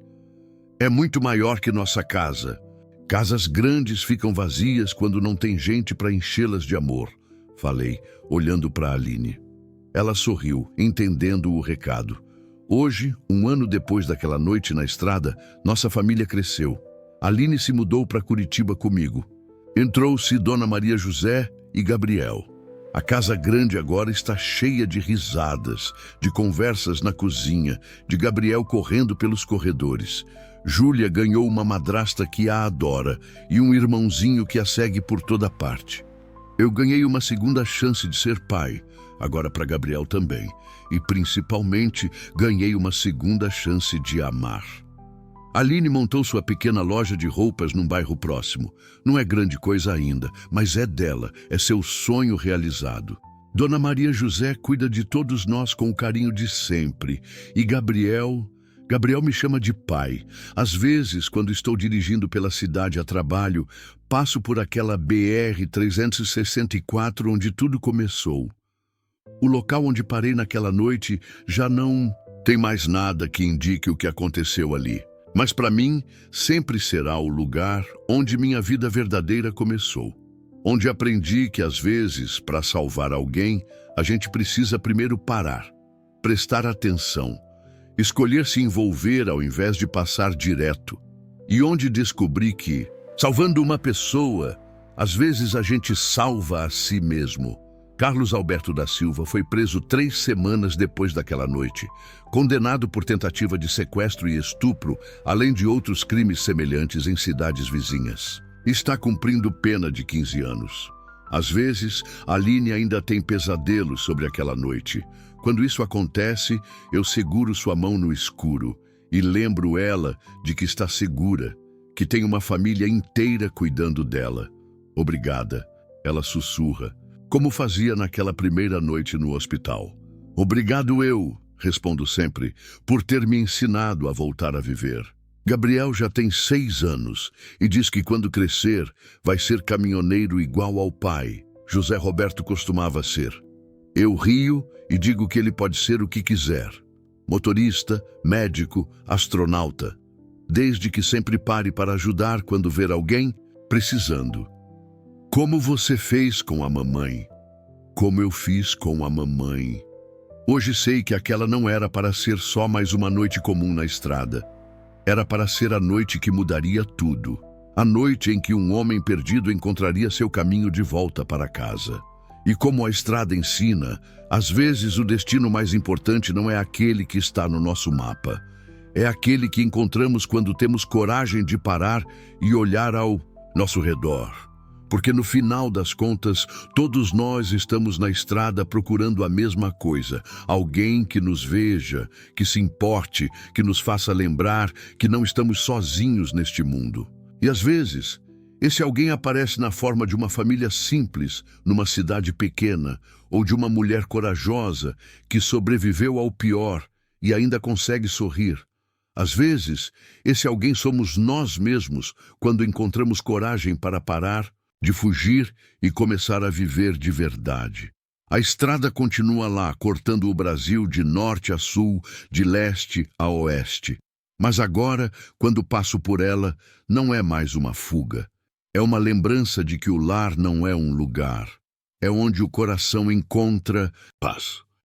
É muito maior que nossa casa. Casas grandes ficam vazias quando não tem gente para enchê-las de amor", falei, olhando para Aline. Ela sorriu, entendendo o recado. Hoje, um ano depois daquela noite na estrada, nossa família cresceu. Aline se mudou para Curitiba comigo. Entrou-se Dona Maria José e Gabriel. A casa grande agora está cheia de risadas, de conversas na cozinha, de Gabriel correndo pelos corredores. Júlia ganhou uma madrasta que a adora e um irmãozinho que a segue por toda parte. Eu ganhei uma segunda chance de ser pai, agora para Gabriel também. E principalmente ganhei uma segunda chance de amar. Aline montou sua pequena loja de roupas num bairro próximo. Não é grande coisa ainda, mas é dela, é seu sonho realizado. Dona Maria José cuida de todos nós com o carinho de sempre. E Gabriel me chama de pai. Às vezes, quando estou dirigindo pela cidade a trabalho, passo por aquela BR-364 onde tudo começou. O local onde parei naquela noite já não tem mais nada que indique o que aconteceu ali. Mas para mim, sempre será o lugar onde minha vida verdadeira começou. Onde aprendi que, às vezes, para salvar alguém, a gente precisa primeiro parar, prestar atenção, escolher se envolver ao invés de passar direto. E onde descobri que, salvando uma pessoa, às vezes a gente salva a si mesmo. Carlos Alberto da Silva foi preso 3 semanas depois daquela noite, condenado por tentativa de sequestro e estupro, além de outros crimes semelhantes em cidades vizinhas. Está cumprindo pena de 15 anos. Às vezes, Aline ainda tem pesadelos sobre aquela noite. Quando isso acontece, eu seguro sua mão no escuro e lembro ela de que está segura, que tem uma família inteira cuidando dela. "Obrigada", ela sussurra, como fazia naquela primeira noite no hospital. "Obrigado eu", respondo sempre, "por ter me ensinado a voltar a viver." Gabriel já tem 6 anos e diz que quando crescer vai ser caminhoneiro igual ao pai. José Roberto costumava ser. Eu rio e digo que ele pode ser o que quiser. Motorista, médico, astronauta. Desde que sempre pare para ajudar quando ver alguém precisando. "Como você fez com a mamãe?" "Como eu fiz com a mamãe." Hoje sei que aquela não era para ser só mais uma noite comum na estrada. Era para ser a noite que mudaria tudo. A noite em que um homem perdido encontraria seu caminho de volta para casa. E como a estrada ensina, às vezes o destino mais importante não é aquele que está no nosso mapa. É aquele que encontramos quando temos coragem de parar e olhar ao nosso redor. Porque no final das contas, todos nós estamos na estrada procurando a mesma coisa. Alguém que nos veja, que se importe, que nos faça lembrar que não estamos sozinhos neste mundo. E às vezes, esse alguém aparece na forma de uma família simples, numa cidade pequena, ou de uma mulher corajosa que sobreviveu ao pior e ainda consegue sorrir. Às vezes, esse alguém somos nós mesmos quando encontramos coragem para parar, de fugir e começar a viver de verdade. A estrada continua lá, cortando o Brasil de norte a sul, de leste a oeste. Mas agora, quando passo por ela, não é mais uma fuga. É uma lembrança de que o lar não é um lugar. É onde o coração encontra paz.